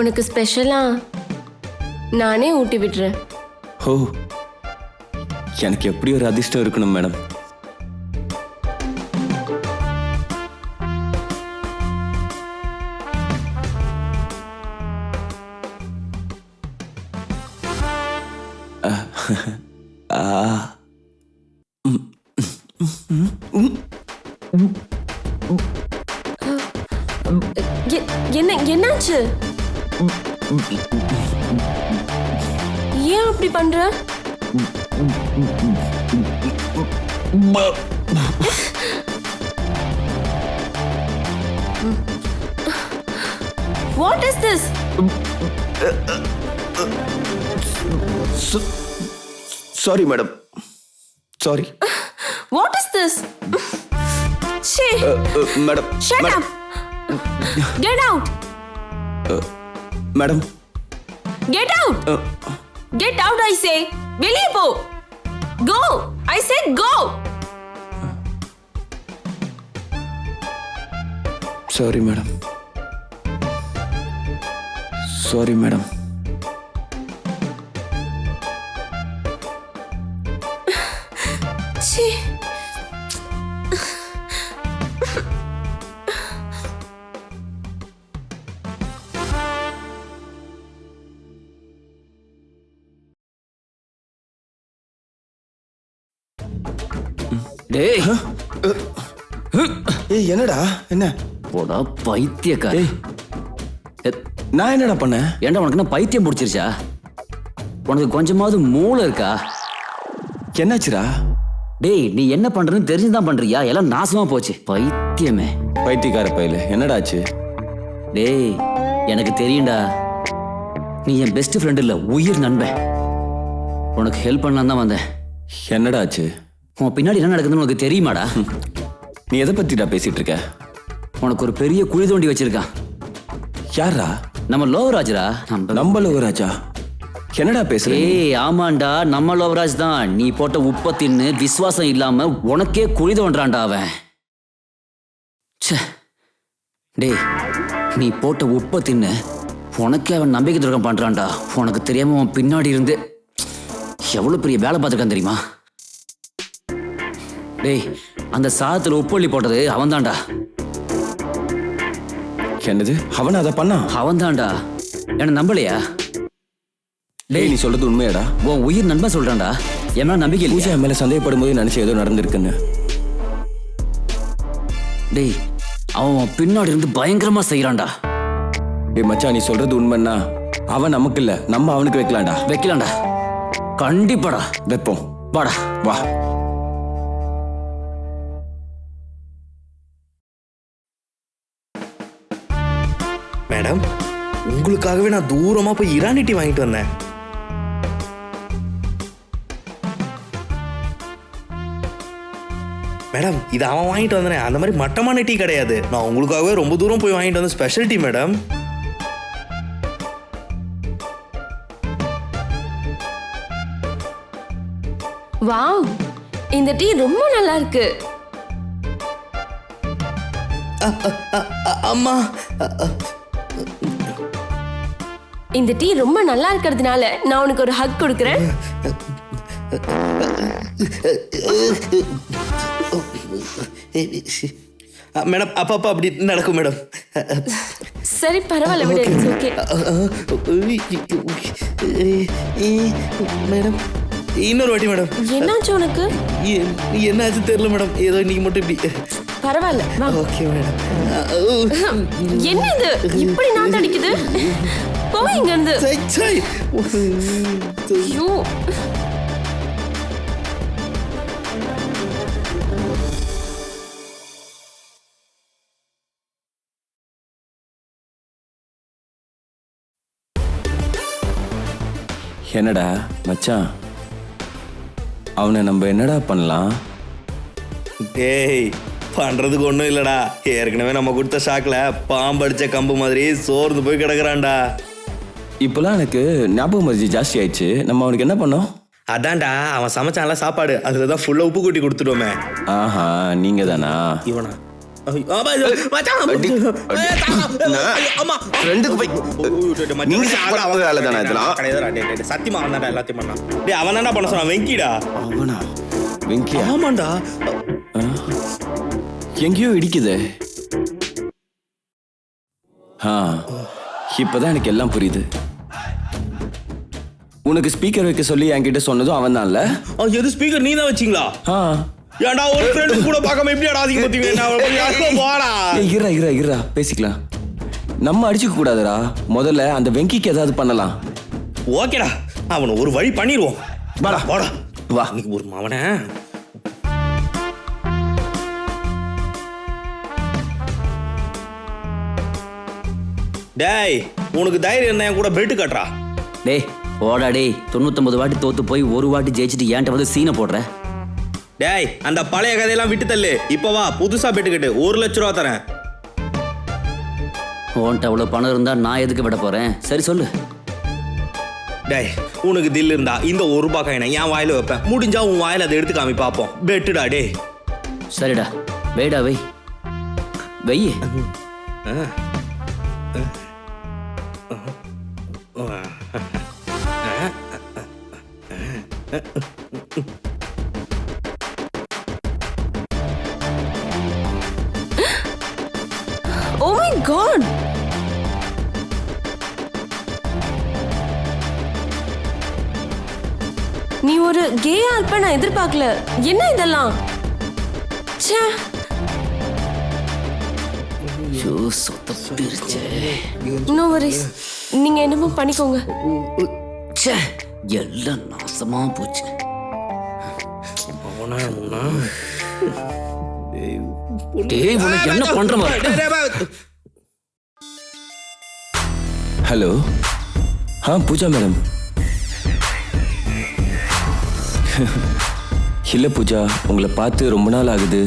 உனக்கு ஸ்பெஷலா நானே ஊட்டி விடுறேன். ஓ எனக்கு எப்படி ஒரு அதிர்ஷ்டம் இருக்கணும் மேடம். என்னாச்சு? ஏன் அப்படி பண்ற? What is this? Sorry madam, sorry. What is this? Shit. Madam. Shut up. Get out. Madam. Get out. Get out, I say. வெளியே போ. Go. I said go. Sorry madam, sorry madam. Chee. டேய் ஏய் என்னடா என்ன? போடா பைத்தியக்கார. நான் என்னடா பண்ணேன்? ஏன்டா உனக்கு என்ன பைத்தியம் பிடிச்சிருச்சா? உனக்கு கொஞ்சமாவது மூளை இருக்கா? என்னாச்சுடா? டேய் நீ என்ன பண்றன்னு தெரிஞ்சுதான் பண்றியா? எல்லாம் நாசமா போச்சு பைத்தியமே. பைத்தியக்கார பையல என்னடாச்சு? டேய் எனக்கு தெரியும்டா, நீ என் பெஸ்ட் ஃப்ரெண்ட் இல்ல, உயிர் நண்பன். உனக்கு ஹெல்ப் பண்ணலாம் தான் வந்தேன். என்னடா ஆச்சு? உன் பின்னாடி என்ன நடக்குதுன்னு உனக்கு தெரியுமாடா? நீ எதை பத்திடா பேசிட்டு இருக்க? உனக்கு ஒரு பெரிய குழி தோண்டி வச்சிருக்கான். யாரா? நம்ம லோவராஜ்ரா. நம்ம லோவராஜா? என்னடா பேசுற? ஏய் ஆமாண்டா, நம்ம லோவராஜ் தான். நீ போட்ட உப்ப தின்னு விசுவாசம் இல்லாம உனக்கே குழி தோன்றான்டா அவன். டேய் நீ போட்ட உப்ப தின்னு உனக்கே அவன் நம்பிக்கை துரோகம் பண்றான்டா. உனக்கு தெரியாம அவன் பின்னாடி இருந்து எவ்வளவு பெரிய வேலை பார்த்துருக்கான் தெரியுமா? டேய் அந்த சாதத்துல உப்பள்ளி போட்டது அவன் தான்டா. என்னது? அவன் அதை பண்ணா? அவன் தான்டா. என்ன நம்பலையா? டேய் நீ சொல்றது உண்மையாடா? உன் உயிர் நண்பன் சொல்றான்டா. என்ன நம்பிக்கை பூஜா மேல சந்தேகப்படும் போது நினைச்ச ஏதோ நடந்திருக்குன்னு. டேய் அவன் பின்னாடி இருந்து பயங்கரமா செய்யறான்டா. டேய் மச்சான், நீ சொல்றது உண்மைன்னா அவன் நமக்கு இல்ல, நம்ம அவனுக்கு வைக்கலாம்டா. வைக்கலாம்டா, கண்டிப்பாடா வைப்போம். வாடா வா. மேடம், உங்களுக்காகவே நான் தூரமா போய் இரானி டீ வாங்கிட்டு வந்தேன். மேடம் இது அவன் வாங்கிட்டு வந்தேன், அந்த மாதிரி மட்டமான டீ கிடையாது. நான் உங்களுக்காகவே ரொம்ப தூரம் போய் வாங்கிட்டு வந்த ஸ்பெஷல் டீ மேடம். வாவ், இந்த டீ ரொம்ப நல்லா இருக்கு. அம்மா இந்த டீ ரொம்ப நல்லா இருக்கிறதுனால நான் உனக்கு ஒரு ஹக் கொடுக்கறேன். மேடம் அப்பப்பா அப்படி நடக்கும் மேடம். சரி பரவாயில்ல விடு, இட்ஸ் ஓகே. மேடம் இன்னொரு வாட்டி மேடம். என்னாச்சு உனக்கு? என்னாச்சு தெரியல மேடம், ஏதோ நீங்க மட்டும் இப்படி. பரவாயில்ல வா. Okay madam. என்ன இது இப்படி நாத்து அடிக்குது? போ இங்க இருந்து. ஐயோ. என்னடா மச்சான், அவனை நம்ம என்னடா பண்ணலாம்? டேய் பண்றதுக்கு ஒன்றும் இல்லடா, ஏற்கனவே நம்ம கொடுத்த ஷாக்ல பாம்படிச்ச கம்பு மாதிரி சோர்ந்து போய் கிடக்குறான்டா. இப்போலாம் எனக்கு ஞாபகம் மருதி ஜாஸ்தி ஆயிடுச்சு. நம்ம அவனுக்கு என்ன பண்ணோம்? அதான்டா அவன் சமைச்சான்ல சாப்பாடு, அதுல தான் ஃபுல்லா உப்பு கொட்டி கொடுத்துட்டோமே. ஆஹா, நீங்க தானா? இவனா? சத்தியமா அவன் எல்லாத்தையும் பண்ணான். டேய் அவன் தான்டா பண்ண சொன்னான், வெங்கிடா. அவனா? வெங்கியா? ஆமாண்டா. எங்கேயோ இடிக்குது. இப்பதான் எனக்கு எல்லாம் புரியுது. உனக்கு ஸ்பீக்கர் வைக்க சொல்லி என்கிட்ட சொன்னதும் அவன் தான்ல? எது ஸ்பீக்கர் நீ தான் வச்சீங்களா? ஏன்டா ஒரு ஃப்ரெண்ட் கூட பார்க்காம எப்படி அடாதீங்க பாத்தீங்க? போடா. இருடா பேசிக்கலாம். நம்ம அடிச்சுக்க கூடாதுடா. முதல்ல அந்த வெங்கிக்கு ஏதாவது பண்ணலாம். ஓகேடா, அவனை ஒரு வழி பண்ணிடுவோம். வாடா வாடா வா. ஒரு மாவன டேய், உனக்கு தைரியம் இருந்தா என் கூட பெட்டு கட்டுறா. டேய் போடா டேய், 99 வாட்டி தோத்து போய் ஒரு வாட்டி ஜெயிச்சுட்டு ஏன்ட்ட வந்து சீனை போடுற? டேய் அந்த பழைய கதையெல்லாம் விட்டு தள்ளு, இப்ப வா புதுசா பெட்டு கட்டு. 1 லட்ச ரூபா தரேன். உன்கிட்ட அவ்வளவு பணம் இருந்தா நான் எதுக்கு விட போறேன்? சரி சொல்லு. டேய் உனக்கு தில் இருந்தா இந்த 1 ரூபாய் காயினை என் வாயில வைப்பேன், முடிஞ்சா உன் வாயில அதை எடுத்து காமி பாப்போம். பெட்டுடா. டேய் சரிடா, வெயிடா வை வை. Oh my god. நீ ஒரு கேயா இருப்ப நான் எதிர்பார்க்கல. என்ன இதெல்லாம்? ச்சே. ஐயோ சொத்தப்பிருச்சே. நோ வரிஸ், நீங்க என்னமோ பண்ணிக்கோங்க. ச்சே, எல்லாம் நாசமா போச்சு. டேய் உனக்கு என்ன பண்ற? ஹலோ. பூஜா மேடம். இல்ல பூஜா, உங்களை பார்த்து ரொம்ப நாள் ஆகுது.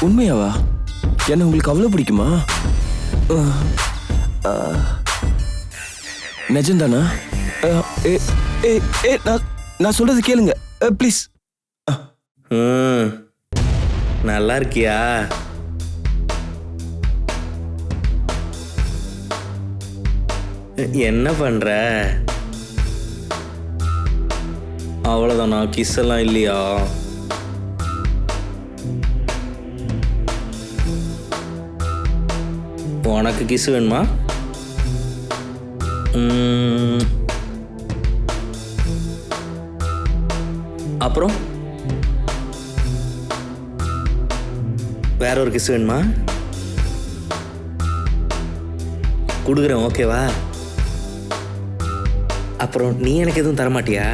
உண்மையாவா? என்ன உங்களுக்கு அவ்வளவு பிடிக்குமா? நிஜம்தானா? நான் சொல்றது கேளுங்க ப்ளீஸ். நல்லா இருக்கியா? என்ன பண்ற? அவ்வளவுதானா? கிஸ் எல்லாம் இல்லையா? உனக்கு கிஸ் வேணுமா? அப்புறம் வேற ஒரு கிஸ் வேணுமா? கொடுக்குறேன், ஓகேவா? அப்புறம் நீ எனக்கு எதுவும் தரமாட்டியா?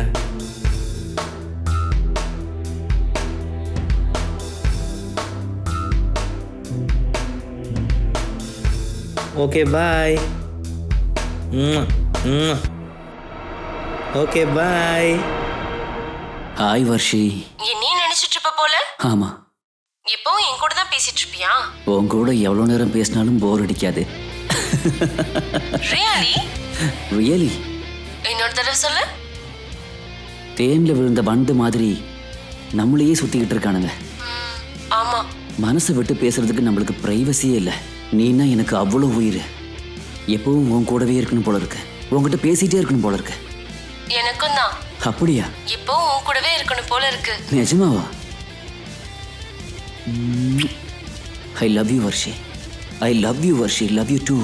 Okay bye. Okay bye. Hi Varshi. நீ நினைச்சிட்டு இருப்ப போல. ஆமா, எப்பவும் என் கூட தான் பேசிட்டு இருப்பியா? உன் கூட எவ்வளவு நேரம் பேசினாலும் போர் அடிக்காது. ரியலி? ரியலி. இன்னொரு தடவை சொல்லு. தேன்ல விழுந்த பந்து மாதிரி நம்மளையே சுத்திக்கிட்டு இருக்கானுங்க. ஆமா. மனசை விட்டு பேசுறதுக்கு நம்மளுக்கு பிரைவசியே இல்லை. நீனா எனக்கு அவ்வளோ உயிர். எப்பவும் உன் கூடவே இருக்கணும் போல இருக்கு. உன்கிட்ட பேசிட்டே இருக்கணும் போல இருக்கு. எனக்கும் தான். அப்படியா? எப்பவும் உன் கூடவே இருக்கணும் போல இருக்கு. நிஜமாவா? I love you Varshi. I love you Varshi. Love you too.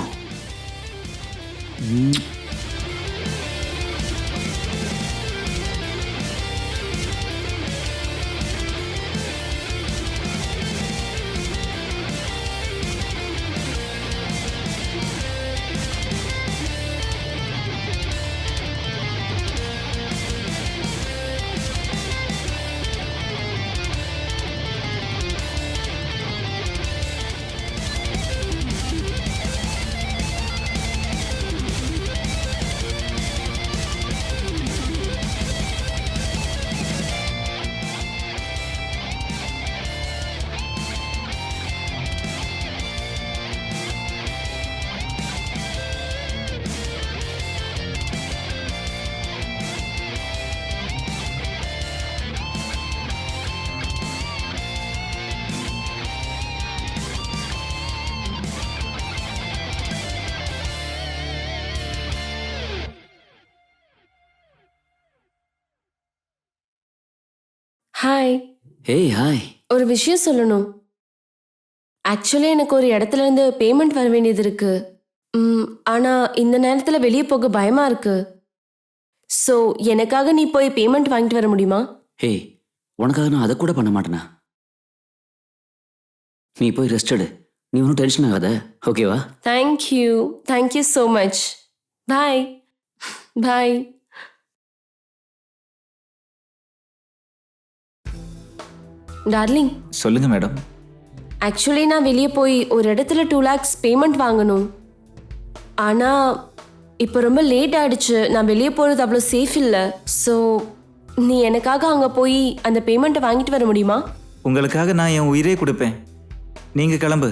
Hi. Hey hi. ஒரு விஷயம் சொல்லணும். ஆக்சுவலி எனக்கு ஒரு இடத்துல இருந்து பேமெண்ட் வர வேண்டியது இருக்கு. ஆனா இந்த நேரத்துல வெளியே போக பயமா இருக்கு. ஸோ எனக்காக நீ போய் பேமெண்ட் வாங்கிட்டு வர முடியுமா? ஹேய், உனக்காக நான் அதை கூட பண்ண மாட்டேனா? நீ போய் ரெஸ்ட் எடு. நீ ஒன்றும் டென்ஷன் ஆகாத, ஓகேவா? Thank you so much. Bye bye. Darling. சொல்லுங்க மேடம். ஆக்சுவலி நான் வெளியே போய் ஒரு இடத்துல 2 lakhs பேமெண்ட் வாங்கணும். ஆனால் இப்போ ரொம்ப லேட் ஆயிடுச்சு. நான் வெளியே போகிறது அவ்வளோ சேஃப் இல்லை. ஸோ நீ எனக்காக அங்கே போய் அந்த பேமெண்ட்டை வாங்கிட்டு வர முடியுமா? உங்களுக்காக நான் என் உயிரே கொடுப்பேன். நீங்க கிளம்பு.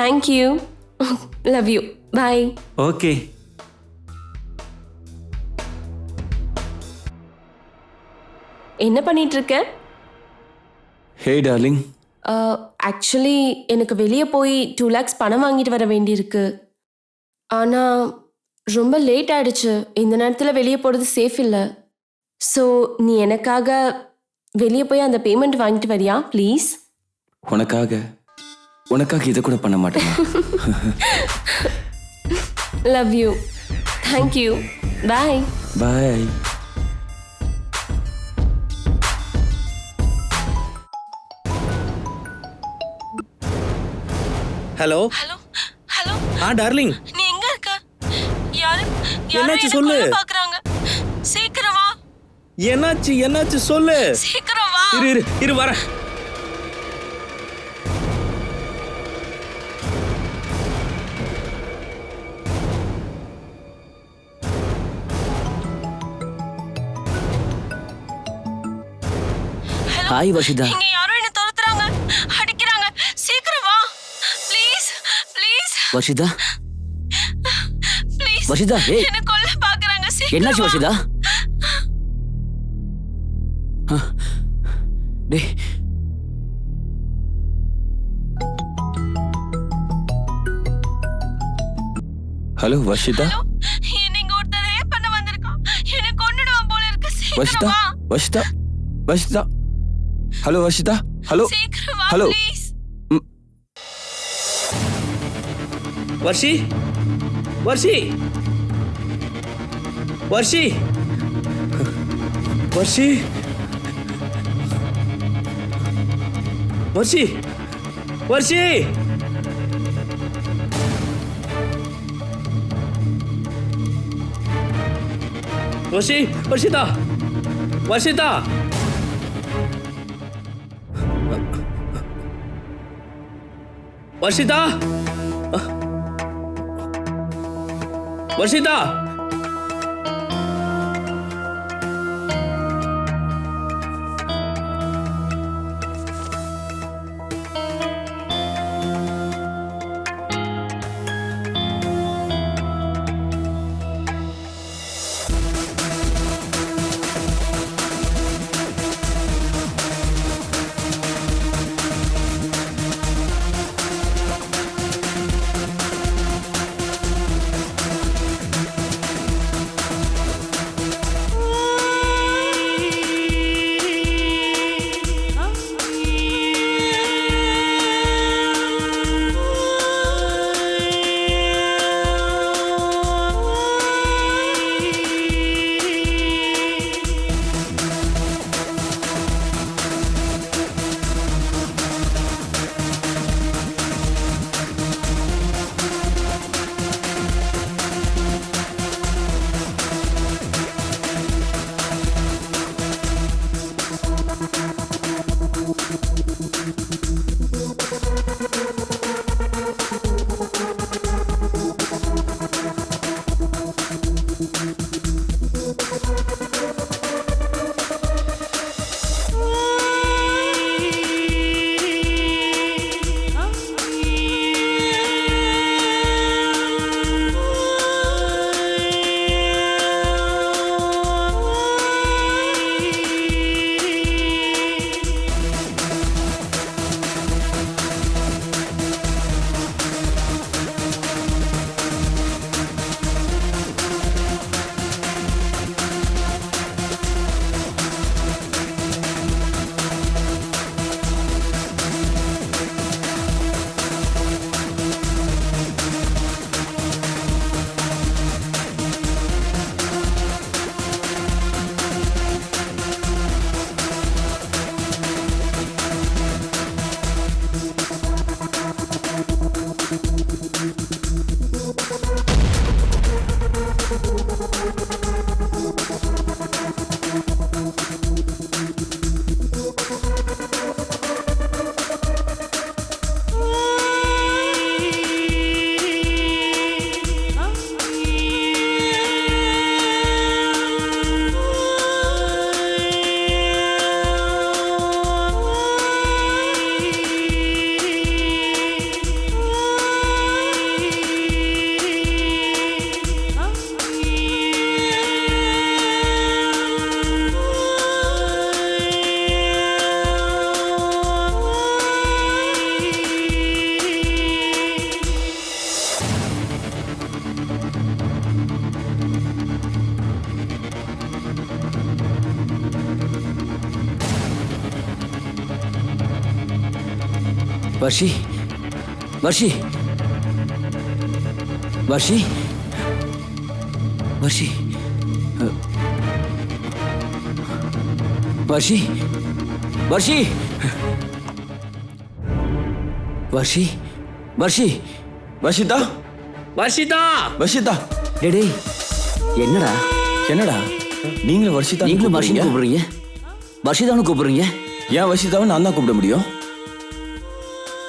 Thank you. Love you. Bye. Okay. என்ன பண்ணிட்டு இருக்க? ஹே டார்லிங். ஆக்சுவலி எனக்கு வெளியே போய் 2 lakhs பணம் வாங்கிட்டு வர வேண்டியிருக்கு. ஆனால் ரொம்ப லேட் ஆயிடுச்சு. இந்த நேரத்தில் வெளியே போகிறது சேஃப் இல்லை. ஸோ நீ எனக்காக வெளியே போய் அந்த பேமெண்ட் வாங்கிட்டு வரியா ப்ளீஸ்? உனக்காக இதை கூட பண்ண மாட்டேன். Love you. Thank you. Bye. Bye. Hello. Hello. Darling. நீ எங்க இருக்க? யாரும் என்னாச்சு சொல்லு. பார்க்கறாங்க. சீக்கிரம் வா. என்னாச்சு சொல்லு. சீக்கிரம் வா. இரு வரேன். ஹாய் வர்ஷிதா. இங்க யாரோ என்ன துரத்துறாங்க, அடிக்கறாங்க. சீக்கிரம் வா. ப்ளீஸ். வர்ஷிதா. ப்ளீஸ். வர்ஷிதா, ஏய். என்ன கொல்ல பார்க்கறாங்க. சீக்கிரம். என்னாச்சு வர்ஷிதா? டேய். ஹலோ வர்ஷிதா. என்ன இங்க ஒருத்தர் ரேப் பண்ண வந்திருக்கான். என்ன கொன்னுடுவான் போல இருக்கு. சீக்கிரம் வா. வர்ஷிதா. ஹலோ வர்ஷிதா. ஹலோ. சீக்கிரம் வா ஹலோ. ப்ளீஸ். வர்ஷி. வர்ஷி வர்ஷி வர்ஷி வர்ஷி வர்ஷி வர்ஷிதா வர்ஷிதா வர்ஷிதா வர்ஷிதா வர்ஷி வர்ஷி வர்ஷி வர்ஷி வர்ஷி வர்ஷி வர்ஷி வர்ஷி வர்ஷிதா வர்ஷிதா வர்ஷிதா டேய் என்னடா என்னடா நீங்களும் வர்ஷிதா நீங்களும் வர்ஷின்னு கூப்பிடுறீங்க வர்ஷிதான்னு கூப்பிடுறீங்க ஏன் வர்ஷிதாவை நான் தான் கூப்பிட முடியும்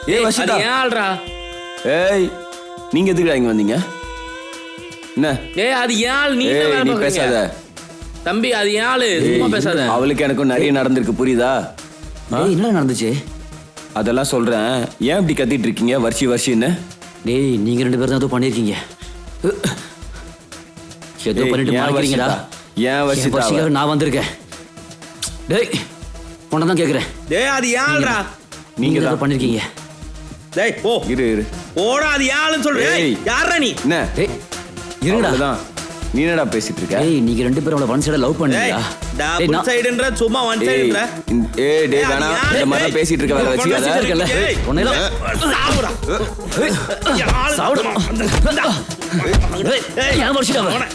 ஏய் அது வர்ஷிதா ஏன் ஆள்றா ஏய் நீங்க எதுக்குடா இங்க வந்தீங்க என்ன ஏய் அது ஏன் ஆள் நீ ஏய் நீ பேசாத தம்பி அது ஏன் ஆளு சும்மா பேசாத அவளுக்கு எனக்கும் நிறைய நடந்திருக்கு புரியுதா டேய் என்னடா நடந்துச்சு அதெல்லாம் சொல்றேன் ஏன் இப்படி கத்திட்டு இருக்கீங்க வர்ஷி வர்ஷின்னு டேய் நீங்க ரெண்டு பேரும் தான் ஏதோ பண்ணிருக்கீங்க ஏதோ பண்ணிட்டு மாறிக்கிறீங்கடா ஏன் வர்ஷிதா வர்ஷிக்காக நான் வந்திருக்கேன் டேய் உன்னை தான் கேட்குறேன் டேய் அது ஏன் ஆள்றா நீங்க ஏதோ பண்ணிருக்கீங்க டேய் போ இரு இரு போடா அது ஏன் ஆளுன்னு சொல்றேன் ஏய். யாரா நீ என்ன டேய் இருங்கடா அவ்வளவுதான் நீ என்னடா பேசிட்டு இருக்க? ஏய் நீங்க ரெண்டு பேரும் அவளை ஒன் சைடா லவ் பண்ணீங்களா? டேய், டபுள் நான் சைடுன்ற சும்மா ஒன் சைடுன்ற டேய் வேணா இந்த மாதிரி பேசிட்டு இருக்க வேலை வச்சுக்காத. பேசிட்டு இருக்கல. உன்னையெல்லாம் சாவுடா. சாவுடா. ஏய், ஏன் வருஷம் அவன்?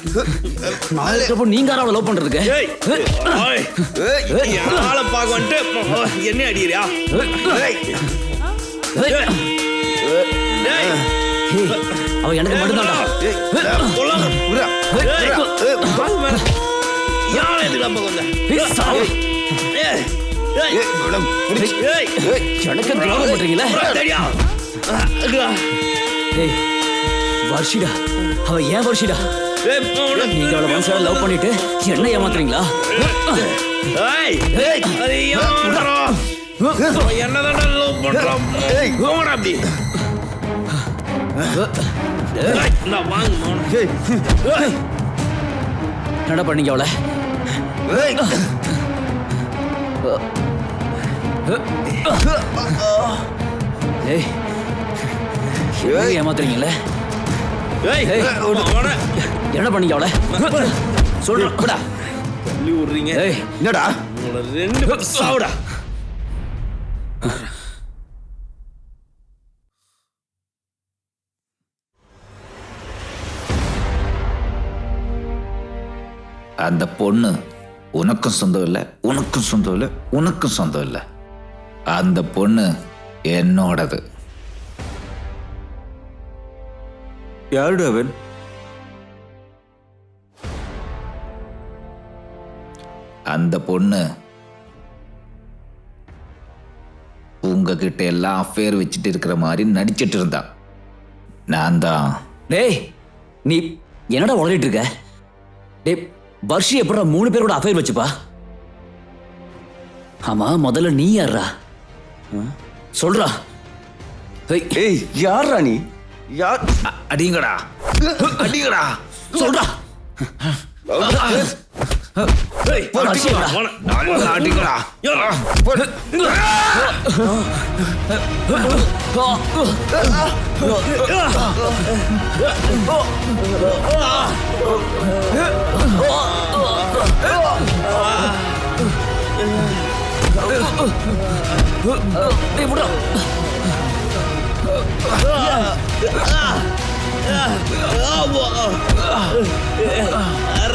அதுக்கப்புறம் நீங்க யாரும் அவளை லவ் பண்றதுக்கு? ஏய் ஓய் யாரை பார்க்க வந்துட்டு என்ன அடிக்கிறியா? ஏய், அவன் எனக்கு மட்டும்தான்டா. யாரை எதுக்கு பார்க்க வந்த? ஏய், சாவு. எனக்கு துரோகம் பண்றீங்களா? ஏய் வர்ஷிடா, அவ ஏன் வர்ஷிடா? நீங்க அவளை ஒன் சைடா லவ் பண்ணிட்டு என்ன ஏமாத்துறீங்களா? என்னதான் லவ் பண்றான் அப்படி என்ன பண்ணீங்க அவளை? ஏய் ஏமாத்துறீங்களே? என்ன பண்ணீங்க அவளை? சொல்றா. தள்ளி விடுறீங்க. என்னடா ரெண்டு பேரும் சாவுடா. அந்த பொண்ணு உனக்கும் சொந்தம் இல்லை, உனக்கும் சொந்தம் இல்லை, உனக்கும் சொந்தம் இல்லை. அந்த பொண்ணு என்னோடது. யாருடா அவன்? அந்த பொண்ணு உங்ககிட்ட எல்லாம் அஃபேர் வச்சுட்டு இருக்கிற மாதிரி நடிச்சிட்டு இருந்தா. நான் தான். டேய் நீ என்னடா உளறிட்டு இருக்க? டேய் வர்ஷி எப்படா 3 பேரோட அஃபேர் வச்சுப்பா? ஆமா முதல்ல நீ யாரா? சொல்றா. ஏய் யாரா நீ? யார்? அடிங்கடா, அடிங்கடா, சொல்றா. அடிங்கடா.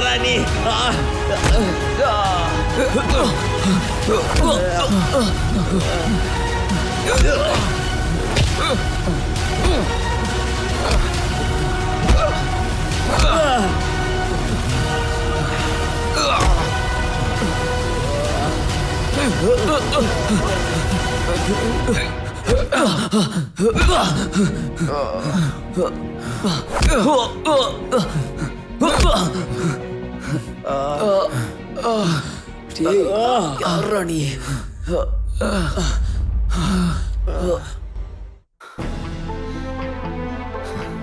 ராணி யாரா நீ?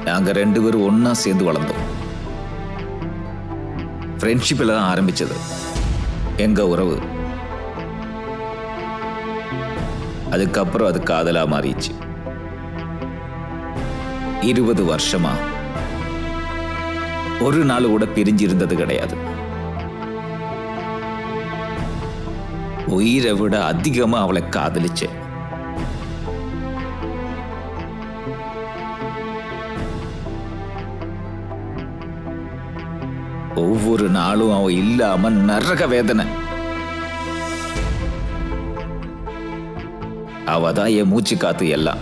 நாங்க 2 பேரும் ஒன்னா சேர்ந்து வளர்ந்தோம். ஃப்ரெண்ட்ஷிப்ல தான் ஆரம்பிச்சது எங்க உறவு. அதுக்கப்புறம் அது காதலா மாறிச்சு. 20 வருஷமா ஒரு நாள் கூட பிரிஞ்சு இருந்தது கிடையாது. உயிரை விட அதிகமா அவளை காதலிச்சேன். ஒவ்வொரு நாளும் அவ இல்லாம நரக வேதனை. அவதான் என் மூச்சு காத்து எல்லாம்.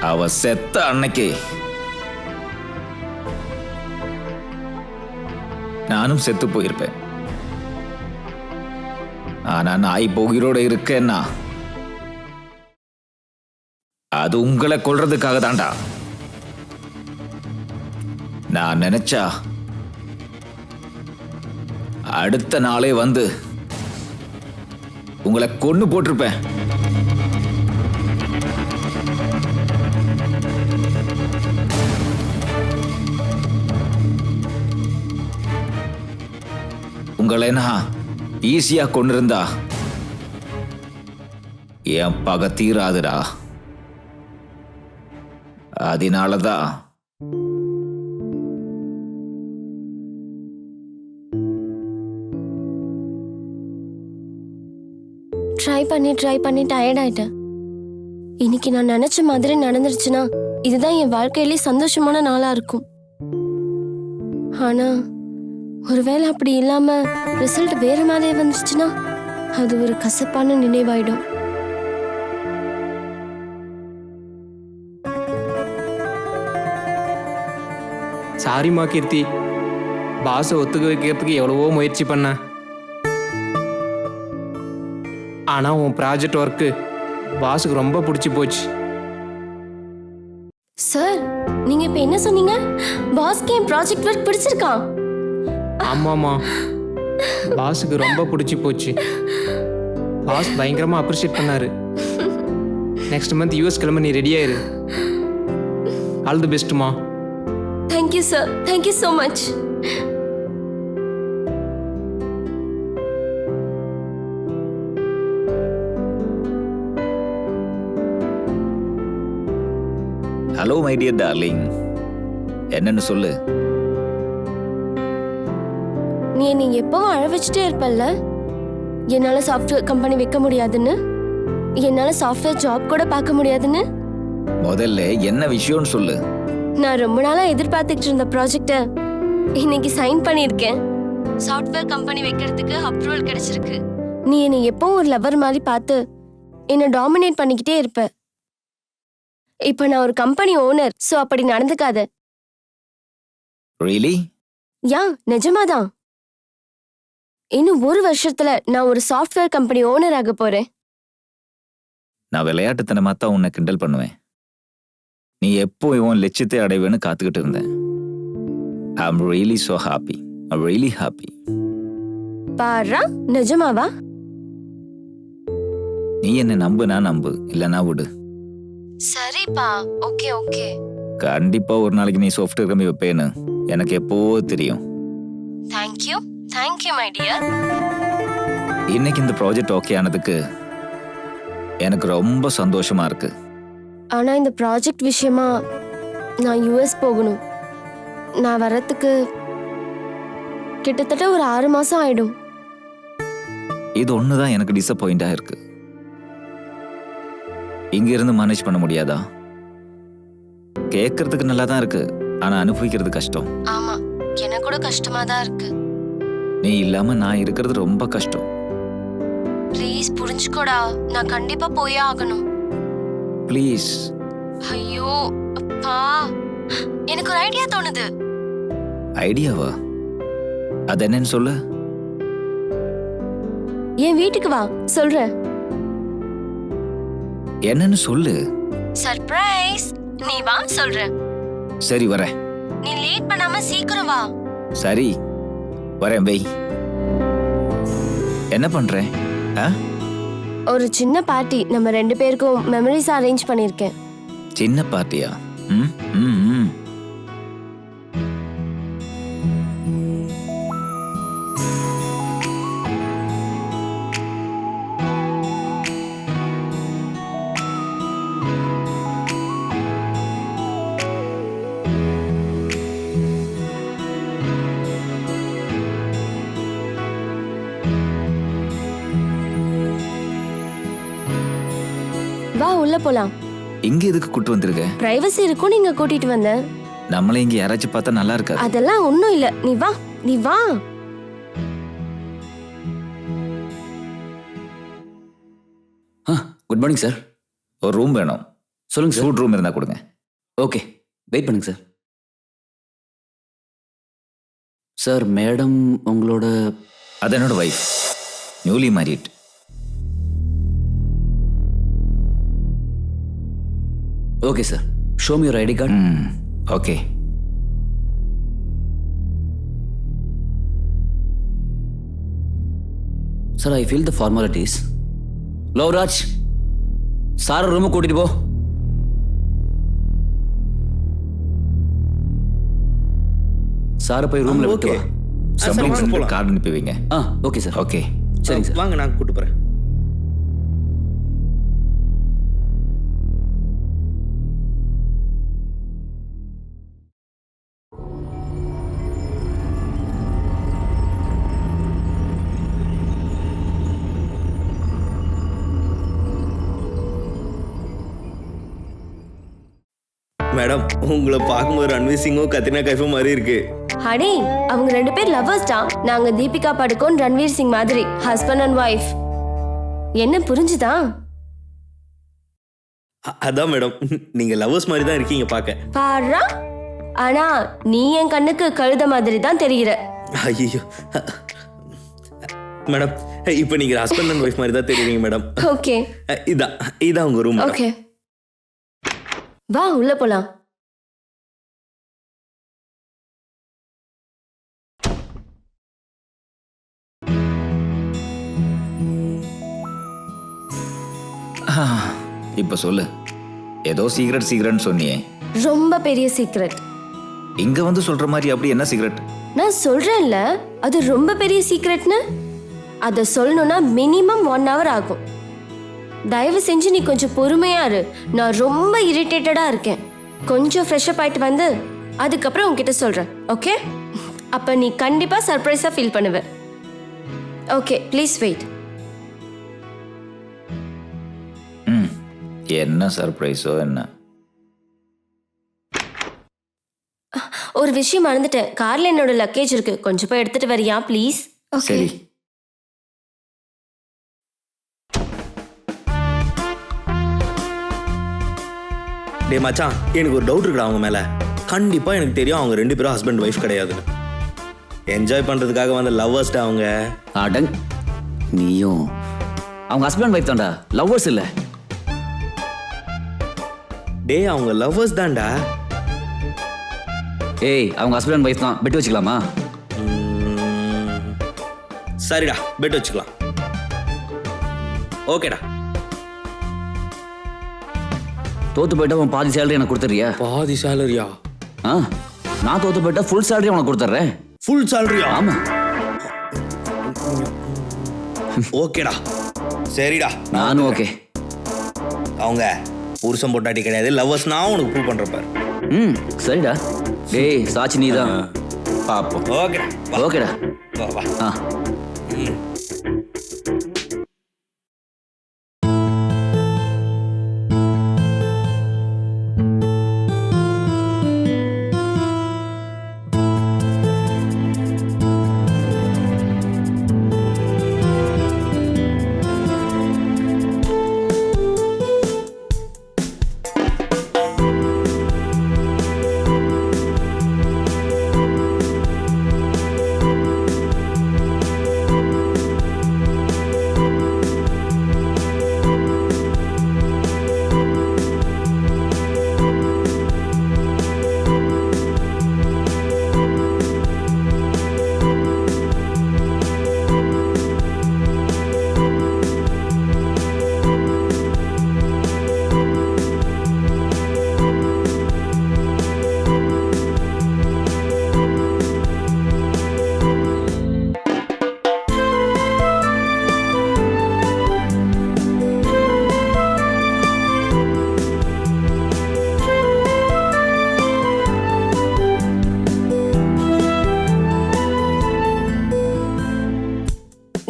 அவ செத்த அன்னைக்கு நானும் செத்து போயிருப்பேன். ஆனா நான் இப்போ உயிரோட இருக்கேன்னா அது உங்களை கொல்றதுக்காக தான்டா. நான் நினைச்சா அடுத்த நாளே வந்து உங்களை கொன்னு போட்டிருப்பேன். உங்களை நான் ஈஸியா கொண்டு இருந்தா என் பகை தீராதுடா. அதனால தான் ட்ரை பண்ணி டயர்ட் ஆயிட்டேன். இன்னைக்கு நான் நினைச்ச மாதிரி நடந்துருச்சுன்னா இதுதான் என் வாழ்க்கையிலே சந்தோஷமான நாளா இருக்கும். ஆனா ஒருவேளை அப்படி இல்லாம ரிசல்ட் வேற மாதிரி வந்துச்சுன்னா அது ஒரு கசப்பான நினைவாயிடும். சாரிம்மா கீர்த்தி, பாஸை ஒத்துக்க வைக்கிறதுக்கு எவ்வளவோ முயற்சி பண்ணேன். ஆனால் உன் ப்ராஜெக்ட் ஒர்க்கு பாஸுக்கு ரொம்ப பிடிச்சி போச்சு. சார், நீங்க இப்ப என்ன சொன்னீங்க? பாஸ்க்கு என் ப்ராஜெக்ட் ஒர்க் பிடிச்சிருக்கா? ஆமாம்மா, பாஸுக்கு ரொம்ப பிடிச்சி போச்சு. பாஸ் பயங்கரமாக அப்ரிஷியேட் பண்ணாரு. நெக்ஸ்ட் மந்த் யூஎஸ் கிளம்ப நீ ரெடியாயிரு. ஆல் தி பெஸ்ட்டுமா. Thank you sir, thank you so much. Hello my dear darling, என்னன்னு சொல்லு. நீ எப்பவும் அழ வச்சுட்டே இருப்பல்ல, என்னால சாஃப்ட்வேர் கம்பெனி வைக்க முடியாதுன்னு, என்னால சாஃப்ட்வேர் ஜாப் கூட பார்க்க முடியாதுன்னு. முதல்ல என்ன விஷயம்னு சொல்லு. நான் ரொம்ப நாளா எதிர்பார்த்துக்கிட்டு இருந்த ப்ராஜெக்ட இன்னைக்கு சைன் பண்ணியிருக்கேன். சாஃப்ட்வேர் கம்பெனி வைக்கிறதுக்கு அப்ரூவல் கிடைச்சிருக்கு. நீ என்னை எப்பவும் ஒரு லவர் மாதிரி பார்த்து என்னை டாமினேட் பண்ணிக்கிட்டே இருப்ப. இப்ப நான் ஒரு கம்பெனி ஓனர், சோ அப்படி நடந்துக்காத. ரியலி? யா, நிஜமாதான். இன்னும் ஒரு வருஷத்துல நான் ஒரு சாஃப்ட்வேர் கம்பெனி ஓனர் ஆக போறேன். நான் விளையாட்டுத்தனமா தான் உன்னை கிண்டல் பண்ணுவேன். நீ எப்போ இவன் லட்சியத்தை அடைவேன்னு காத்துக்கிட்டு இருந்தேன். I am really so happy. I am really happy. பாரா, நிஜமாவா? நீ என்ன நம்புனா நம்பு, இல்லனா விடு. சரிப்பா, ஓகே ஓகே. கண்டிப்பா ஒரு நாளைக்கு நீ சாஃப்ட்வேர் கம்பெனி வைப்பேன்னு எனக்கு எப்போ தெரியும். Thank you, thank you my dear. இன்னைக்கு இந்த ப்ராஜெக்ட் ஓகே ஆனதுக்கு எனக்கு ரொம்ப சந்தோஷமா இருக்கு. ஆனா இந்த ப்ராஜெக்ட் விஷயமா நான் யுஎஸ் போகணும். நான் வரத்துக்கு கிட்டத்தட்ட ஒரு 6 மாசம் ஆயிடும். இது ஒண்ணுதான் எனக்கு டிசப்பாயிண்டா இருக்கு. இங்க இருந்து மேனேஜ் பண்ண முடியாதா? கேட்கறதுக்கு நல்லா தான் இருக்கு, ஆனா அனுபவிக்கிறது கஷ்டம். ஆமா, எனக்கு கூட கஷ்டமா தான் இருக்கு. நீ இல்லாம நான் இருக்கிறது ரொம்ப கஷ்டம். ப்ளீஸ் புரிஞ்சுக்கோடா, நான் கண்டிப்பா போயே ஆகணும். ப்ளீஸ். ஐயோ அப்பா, எனக்கு ஒரு ஐடியா தோணுது. ஐடியாவா? அது என்னன்னு சொல்லு. என் வீட்டுக்கு வா, சொல்றேன். என்னன்னு சொல்லு. சர்ப்ரைஸ். நீ வா, சொல்றேன். சரி வரேன். நீ லேட் பண்ணாம சீக்கிரம் வா. சரி வரேன், வெய். என்ன பண்றேன்? ஒரு சின்ன பார்ட்டி, நம்ம 2 பேருக்கும் மெமரிஸ் அரேஞ்ச் பண்ணிருக்கேன். சின்ன பார்ட்டியா? ம் ம் ம். வா, உள்ள போலாம். இங்க எதுக்கு கூட்டு வந்திருக்க? பிரைவசி இருக்கும், நீங்க கூட்டிட்டு வந்தேன். நம்மள இங்க யாராச்சும் பார்த்தா நல்லா இருக்காது. அதெல்லாம் ஒண்ணும் இல்ல, நீ வா, நீ வா. Good morning sir. ஒரு ரூம் வேணும். சொல்லுங்க சார். சூட் ரூம் இருந்தா கொடுங்க. ஓகே, வெயிட் பண்ணுங்க சார். சார், மேடம் உங்களோட... அது என்னோட wife, newly married. Okay sir, show me your ID card. Okay. Sir, I feel the formalities. Lovraj, sir ரூமுக்கு கூட்டிட்டு போ. சாரை போய் ரூம்ல விட்டு வா. சம்பளம் கார்டு அனுப்புவீங்க? Okay sir. ஓகே சரிங்க சார். வாங்க, நான் கூட்டு போறேன். மேடம் உங்களை பார்க்கும்போது ரன்வீர் சிங்கும் கத்ரினா கைஃபும் மாதிரி இருக்கு. ஹனி அவங்க 2 பேர் லவ்வர்ஸ் தான். நாங்க தீபிகா படுகோன் ரன்வீர் சிங் மாதிரி ஹஸ்பண்ட் அண்ட் ஒய்ஃப். என்ன புரிஞ்சுதா? அதான் மேடம் நீங்க லவ்வர்ஸ் மாதிரி தான் இருக்கீங்க பார்க்க. பாரா, ஆனா நீ என் கண்ணுக்கு கழுத மாதிரி தான் தெரியுற. ஐயோ மேடம் இப்போ நீங்க ஹஸ்பண்ட் அண்ட் ஒய்ஃப் மாதிரி தான் தெரியுறீங்க மேடம். ஓகே, இதான் உங்க ரூம். ஓகே வா உள்ள போலாம். இப்ப சொல்லு, ஏதோ சீக்ரெட்னு சொன்னியே, ரொம்ப பெரிய சீக்ரெட். இங்க வந்து சொல்ற மாதிரி அப்படி என்ன சீக்ரெட்? நான் சொல்றேன்ல, அது ரொம்ப பெரிய சீக்ரெட்னு. அதை சொல்லணும்னா மினிமம் 1 hour ஆகும். தயவு செஞ்சு நீ கொஞ்சம் பொறுமையா இரு. நான் ரொம்ப இரிட்டேட்டடா இருக்கேன். கொஞ்சம் ஃப்ரெஷ் அப் ஆயிட்டு வந்து அதுக்கப்புறம் உன்கிட்ட சொல்றேன். ஓகே? அப்ப நீ கண்டிப்பா சர்ப்ரைஸா ஃபீல் பண்ணுவ. Okay, please wait. என்ன சர்ப்ரைஸோ என்ன? ஒரு விஷயம் மறந்துட்டேன். கார்ல என்னோட லக்கேஜ் இருக்கு, கொஞ்சம் போய் எடுத்துட்டு வரியா ப்ளீஸ்? ஓகே. சரி. டே மச்சான், எனக்கு ஒரு டவுட் இருக்குடா அவங்க மேல. கண்டிப்பா எனக்கு தெரியும் அவங்க 2 பேரும் ஹஸ்பண்ட் ஒய்ஃப் கிடையாதுன்னு. என்ஜாய் பண்றதுக்காக வந்த லவ்வர்ஸ்டா அவங்க. அடங், நீயும் அவங்க ஹஸ்பண்ட் ஒய்ஃப் தான்டா, லவ்வர்ஸ் இல்ல. டே அவங்க லவ்வர்ஸ் தான்டா. ஏய் அவங்க ஹஸ்பண்ட் ஒய்ஃப் தான், பெட் வச்சுக்கலாமா? சரிடா, பெட் வச்சுக்கலாம். ஓகேடா. தோத்து போயிட்டா உன் பாதி சேலரி எனக்கு கொடுத்துறியா? பாதி சேலரியா? நான் தோத்து போயிட்டா ஃபுல் சேலரி உனக்கு கொடுத்துட்றேன். ஃபுல் சேலரியா? ஆமா. ஓகேடா, சரிடா. நானும் ஓகே. அவங்க புருஷன் பொட்டாட்டி கிடையாது, லவ்வர்ஸ். நான் உனக்கு ப்ரூவ் பண்றேன் பாரு. சரிடா. டேய் சாச்சி நீ தான் பாப்போம். ஓகேடா. ஓகேடா. வா வா.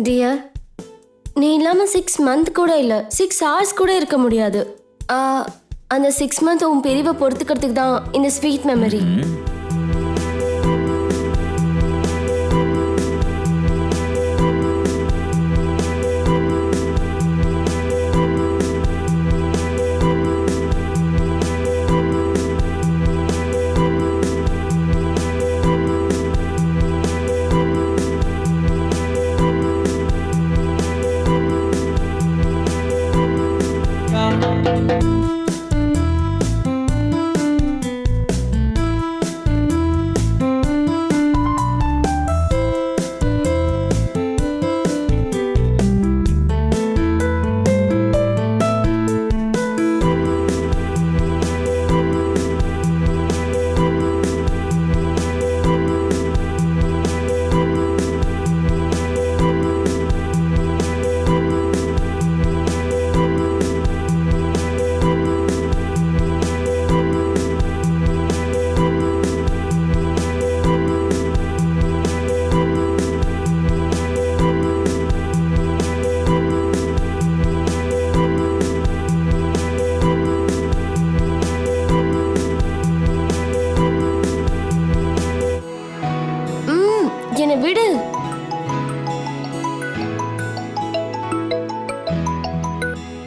டியர், நீ இல்லாமல் 6 months கூட இல்லை, 6 hours கூட இருக்க முடியாது. அந்த 6 months உன் பிரிவை பொறுத்துக்கிறதுக்கு தான் இந்த ஸ்வீட் மெமரி.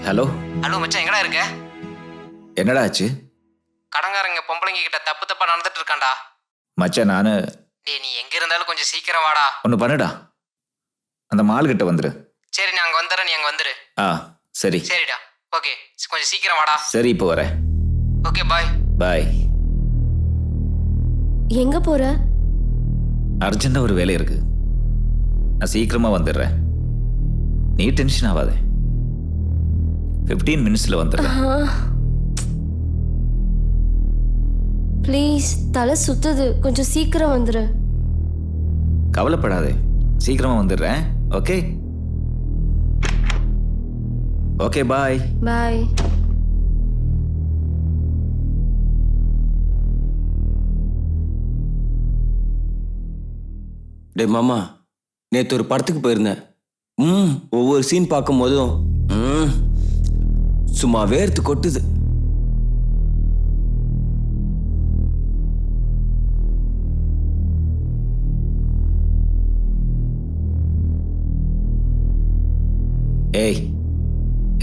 ஹலோ ஹலோ மச்சான், எங்கடா இருக்க? என்னடா ஆச்சு? கடங்காரங்க பொம்பளைங்க கிட்ட தப்பு தப்பா நடந்துட்டு இருக்கான்டா. மச்சான் நான் டேய், நீ எங்க இருந்தாலும் கொஞ்சம் சீக்கிரம் வாடா. ஒன்று பண்ணுடா, அந்த மால் கிட்ட வந்துரு. சரி, நான் அங்க வந்துடுறேன், நீ அங்க வந்துரு. ஆ சரி சரிடா, ஓகே, கொஞ்சம் சீக்கிரம் வாடா. சரி, இப்போ வரேன். ஓகே, பாய். பாய். எங்க போற? அர்ஜென்ட்டாக ஒரு வேலை இருக்கு, நான் சீக்கிரமா வந்துடுறேன். நீ டென்ஷன் ஆகாத, 15 மினிட்ஸில் வந்துடுறேன். ப்ளீஸ், தலை சுத்துது, கொஞ்சம் சீக்கிரம் வந்துரு. கவலைப்படாதே, சீக்கிரமா வந்துடுறேன். ஓகே ஓகே, பாய். பாய். டே மாமா, நேற்று ஒரு படத்துக்கு போயிருந்தேன். ஒவ்வொரு சீன் பார்க்கும் போதும் சும்மா வேர்த்து கொட்டுது. ஏய்,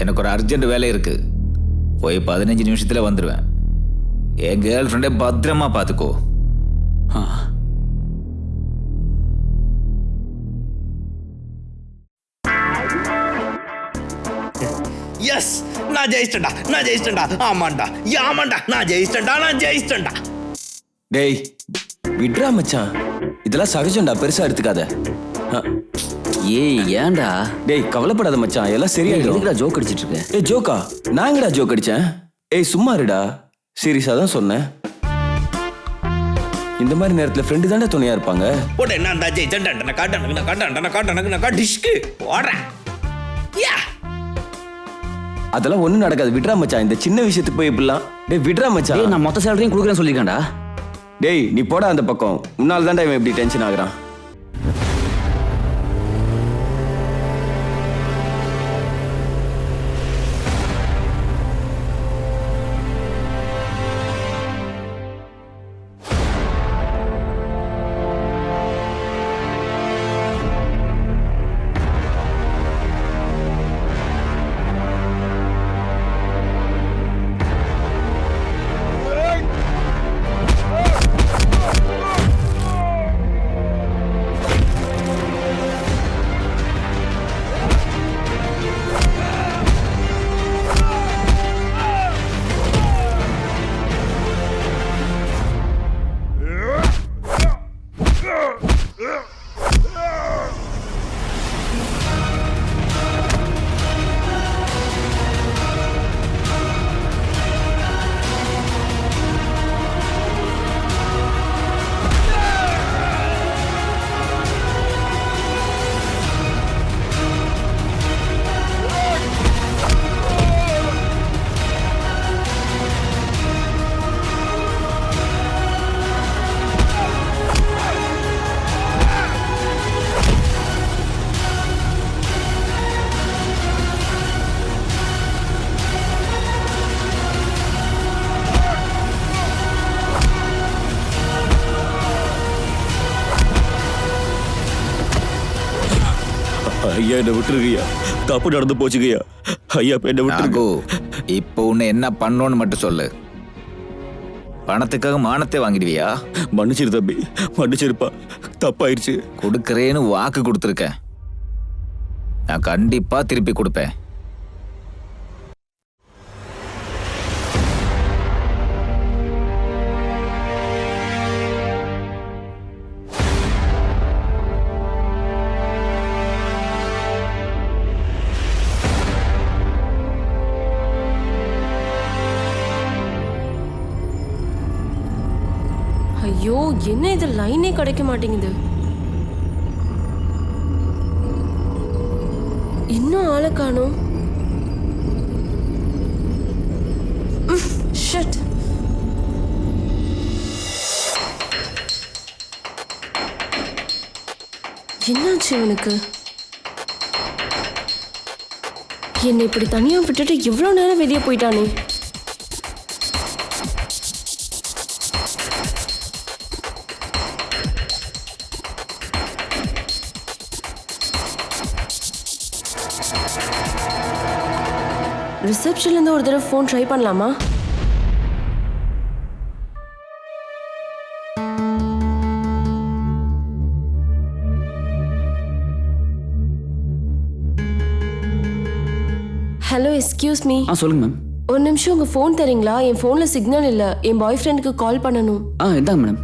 எனக்கு ஒரு அர்ஜென்ட் வேலை இருக்கு, போய் 15 நிமிஷத்துல வந்துடுவேன். என் கேர்ள் ஃப்ரெண்டை பத்திரமா பார்த்துக்கோ. எஸ், நான் ஜெயிச்சிட்டேன்டா. ஆமாண்டா, நான் ஜெயிச்சிட்டேன்டா. டேய் விட்ரா மச்சான், இதெல்லாம் சகஜம்டா, பெருசா எடுத்துக்காத. ஏய் ஏன்டா? டேய் கவலைப்படாத மச்சான், எல்லாம் சரியாயிடும். எதுக்குடா ஜோக் அடிச்சிட்டு இருக்க? ஏய் ஜோக்கா? நான் எங்கடா ஜோக் அடிச்சேன்? ஏய் சும்மா இருடா, சீரியஸா தான் சொன்னேன். இந்த மாதிரி நேரத்துல ஃப்ரெண்டு தானே துணையா இருப்பாங்க. போட நான் ஜெயிச்சேன்டா, காட்டானுக்கு டிஷ்க்கு ஓடுறேன். யா, அதெல்லாம் ஒண்ணும் நடக்காது, விட்ரா மச்சான். இந்த சின்ன விஷயத்துக்கு போய் இப்படிலாம். டேய் விட்ரா மச்சான். டேய், நான் மொத்த சேலரியும் கொடுக்குறேன்னு சொல்லியிருக்கேன்டா. டேய் நீ போடா அந்த பக்கம், உன்னால தான்டா இவன் இப்படி டென்ஷன் ஆகுறான். ஐயா என்ன விட்டுருங்கய்யா, தப்பு நடந்து போச்சுங்கய்யா. ஐயா என்ன விட்டுருங்க. இப்போ உன்னை என்ன பண்ணோன்னு மட்டும் சொல்லு. பணத்துக்காக மானத்தை வாங்கிடுவியா? மன்னிச்சிரு தம்பி, மன்னிச்சிருப்பா, தப்பாயிருச்சு. கொடுக்கறேன்னு வாக்கு கொடுத்துருக்கேன், நான் கண்டிப்பா திருப்பி கொடுப்பேன். ஐயோ, என்ன இது, லைனே கிடைக்க மாட்டேங்குது. இன்னும் ஆளை காணோம். ஷிட். என்னாச்சு இவனுக்கு? என்னை இப்படி தனியா விட்டுட்டு இவ்வளவு நேரம் வெளியே போயிட்டானே. ரிசப்ஷன்லேருந்து ஒரு தடவை ஃபோன் ட்ரை பண்ணலாமா? Hello, excuse me. சொல்லுங்க மேம். ஒரு நிமிஷம் உங்க ஃபோன் தரீங்களா? என் ஃபோன்ல சிக்னல் இல்ல. என் பாய் ஃப்ரெண்டுக்கு கால் பண்ணணும். இந்தாங்க மேடம்.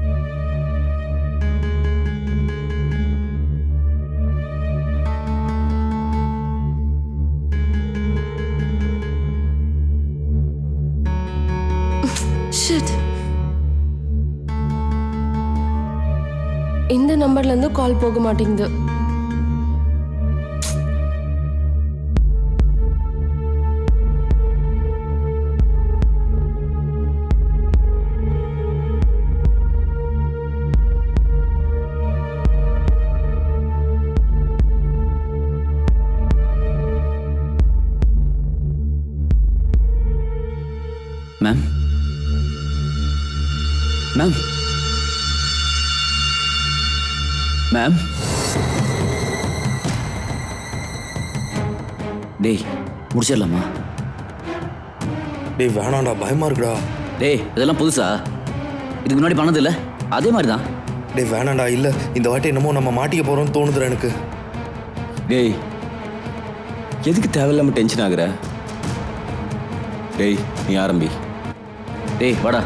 ஷிட். இந்த நம்பர்ல இருந்து கால் போக மாட்டேங்குது. மேம் மேம் மேம் டேய் முடிச்சிடலாமா? டேய் வேணாண்டா, பயமா இருக்குடா. டேய் இதெல்லாம் புதுசா? இதுக்கு முன்னாடி பண்ணது இல்லை? அதே மாதிரி தான். டேய் வேணாண்டா, இல்ல இந்த வாட்டி என்னமோ நம்ம மாட்டிக்க போறோம்னு தோணுதுடா எனக்கு. டேய் எதுக்கு தேவையில்லாம டென்ஷன் ஆகுற? டேய் நீ ஆரம்பி. டேய் வாடா.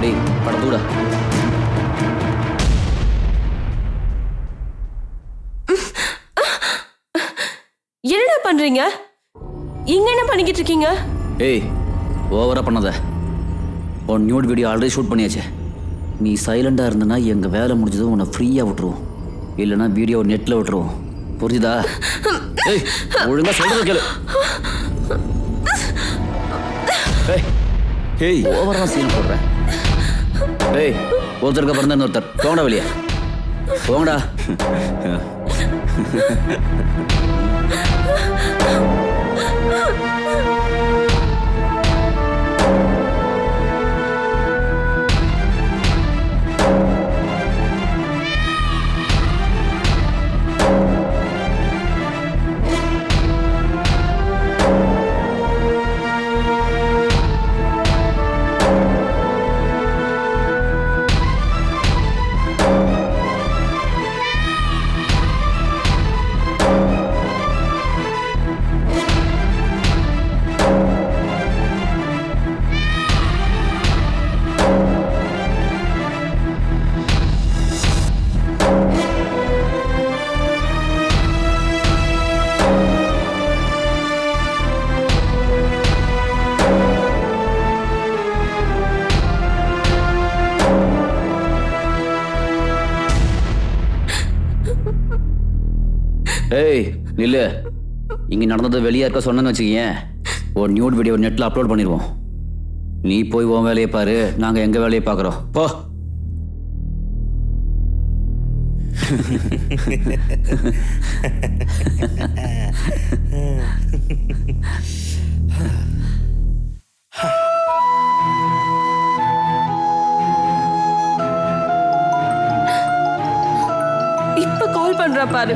டேய் படம் தூடா. என்னடா பண்றீங்க? இங்க என்ன பண்ணிக்கிட்டு இருக்கீங்க? ஏய் ஓவரா பண்ணாத. உன் நியூட் வீடியோ ஆல்ரெடி ஷூட் பண்ணியாச்சு. நீ சைலண்டா இருந்தனா எங்க வேலை முடிஞ்சதும் உன்னை ஃப்ரீயா விட்டுருவோம். இல்லைன்னா வீடியோ நெட்ல விட்டுருவோம். புரிஞ்சுதா? ஏய் ஒழுங்கா சொல்றது கேளு. ஏய் ஓவரா சீன் போடுறேன். ஏய் ஒருத்தருக்கு அப்புறம் தான் ஒருத்தர். போங்கடா வெளியே போங்கடா. ஏய் நில்லு. இங்க நடந்தது வெளியே இருக்க சொன்னேன்னு வச்சுக்கேன், ஒரு நியூட் வீடியோ நெட்ல அப்லோட் பண்ணிடுவோம். நீ போய் உன் வேலையை பாரு, நாங்க எங்க வேலையை பார்க்குறோம். போ. இப்ப கால் பண்றா பாரு.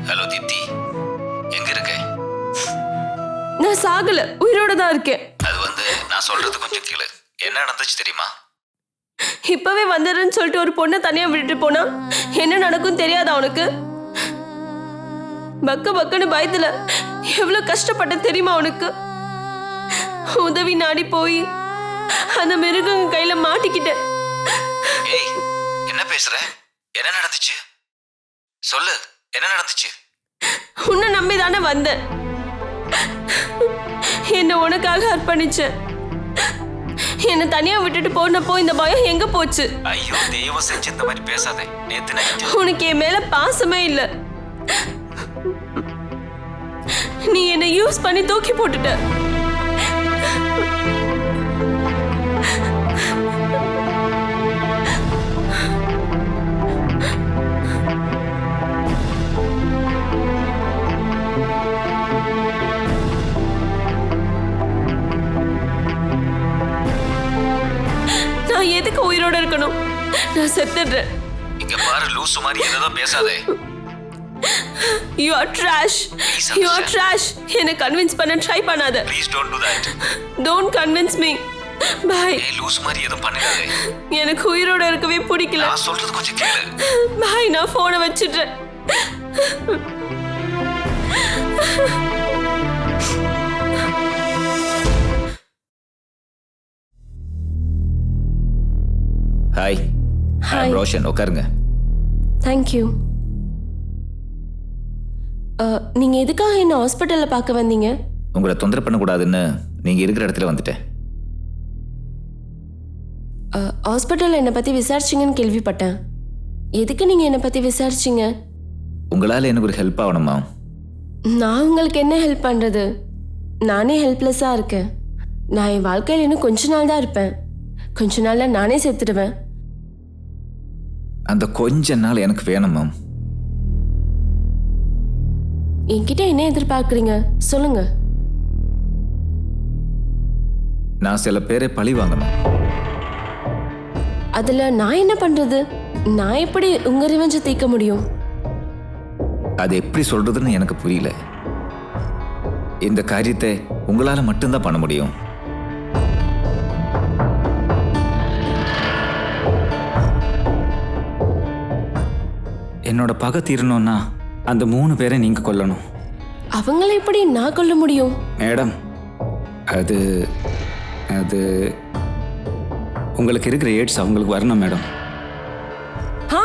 ஹலோ தீப்தி, எங்க இருக்க? நான் சாகல, உயிரோட தான் இருக்கேன். அது நான் சொல்றது கொஞ்சம் கேளு. என்ன நடந்துச்சு தெரியுமா? இப்பவே வந்துடுறேன்னு சொல்லிட்டு ஒரு பொண்ணை தனியா விட்டுட்டு போனா என்ன நடக்கும் தெரியாதா உனக்கு? பக்க பக்கன்னு பயத்துல எவ்வளவு கஷ்டப்பட்ட தெரியுமா உனக்கு? உதவி நாடி போய் அந்த மிருகங்க கையில மாட்டிக்கிட்டேன். ஏய் என்ன பேசுற? என்ன நடந்துச்சு? சொல்லு, என்ன நடந்துச்சு? உன்னை நம்பி தானே வந்தேன். என்ன உனக்காக அர்ப்பணிச்சேன். என்ன தனியா விட்டுட்டு போனப்போ இந்த பயம் எங்க போச்சு? ஐயோ தெய்வம் செஞ்சு இந்த மாதிரி பேசாதே. நேத்து நைட்டு உனக்கு என் மேல பாசமே இல்ல. நீ என்ன யூஸ் பண்ணி தூக்கி போட்டுட்ட. நான் எதுக்கு உயிரோட இருக்கணும்? நான் செத்துடுறேன். இங்க பாரு லூசு மாதிரி ஏதோ பேசாதே. You are trash. You are trash. என்னை கன்வின்ஸ் பண்ண ட்ரை பண்ணாத. Please don't do that. Don't convince me. Bye. ஏய் லூஸ் மாதிரி எதுவும் பண்ணிடாதே. எனக்கு உயிரோட இருக்கவே பிடிக்கல. நான் சொல்றது கொஞ்சம் கேளு. பை, நான் போனை வச்சிடுறேன். ஹாய். Hi. ரோஷன் உட்காருங்க. தேங்க்யூ. நீங்கள் எதுக்காக என்ன ஹாஸ்பிட்டலில் பார்க்க வந்தீங்க? உங்களை தொந்தரவு பண்ணக்கூடாதுன்னு நீங்க இருக்கிற இடத்துல வந்துட்டேன். ஹாஸ்பிட்டலில் என்னை பற்றி விசாரிச்சிங்கன்னு கேள்விப்பட்டேன். எதுக்கு நீங்கள் என்னை பற்றி விசாரிச்சிங்க? உங்களால எனக்கு ஒரு ஹெல்ப் ஆகணுமா? நான் உங்களுக்கு என்ன ஹெல்ப் பண்ணுறது? நானே ஹெல்ப்லெஸ்ஸாக இருக்கேன். நான் என் வாழ்க்கையில் இன்னும் கொஞ்ச நாள் தான் இருப்பேன். கொஞ்ச நாளில் நானே செத்துடுவேன். அந்த கொஞ்ச நாள் எனக்கு வேணும் மேம். என்கிட்ட என்ன எதிர்பார்க்குறீங்க சொல்லுங்க. நான் சில பேரை பழி வாங்கணும். அதில் நான் என்ன பண்ணுறது? நான் எப்படி உங்கள் ரிவெஞ்சை தீர்க்க முடியும்? அது எப்படி சொல்றதுன்னு எனக்கு புரியல. இந்த காரியத்தை உங்களால மட்டும்தான் பண்ண முடியும். என்னோட பகை தீரணும்னா அந்த 3 பேரை நீங்க கொல்லணும். அவங்கள எப்படி நான் கொல்ல முடியும்? மேடம், அது அது உங்களுக்கு இருக்கிற எய்ட்ஸ் அவங்களுக்கு வரணும் மேடம். ஆ?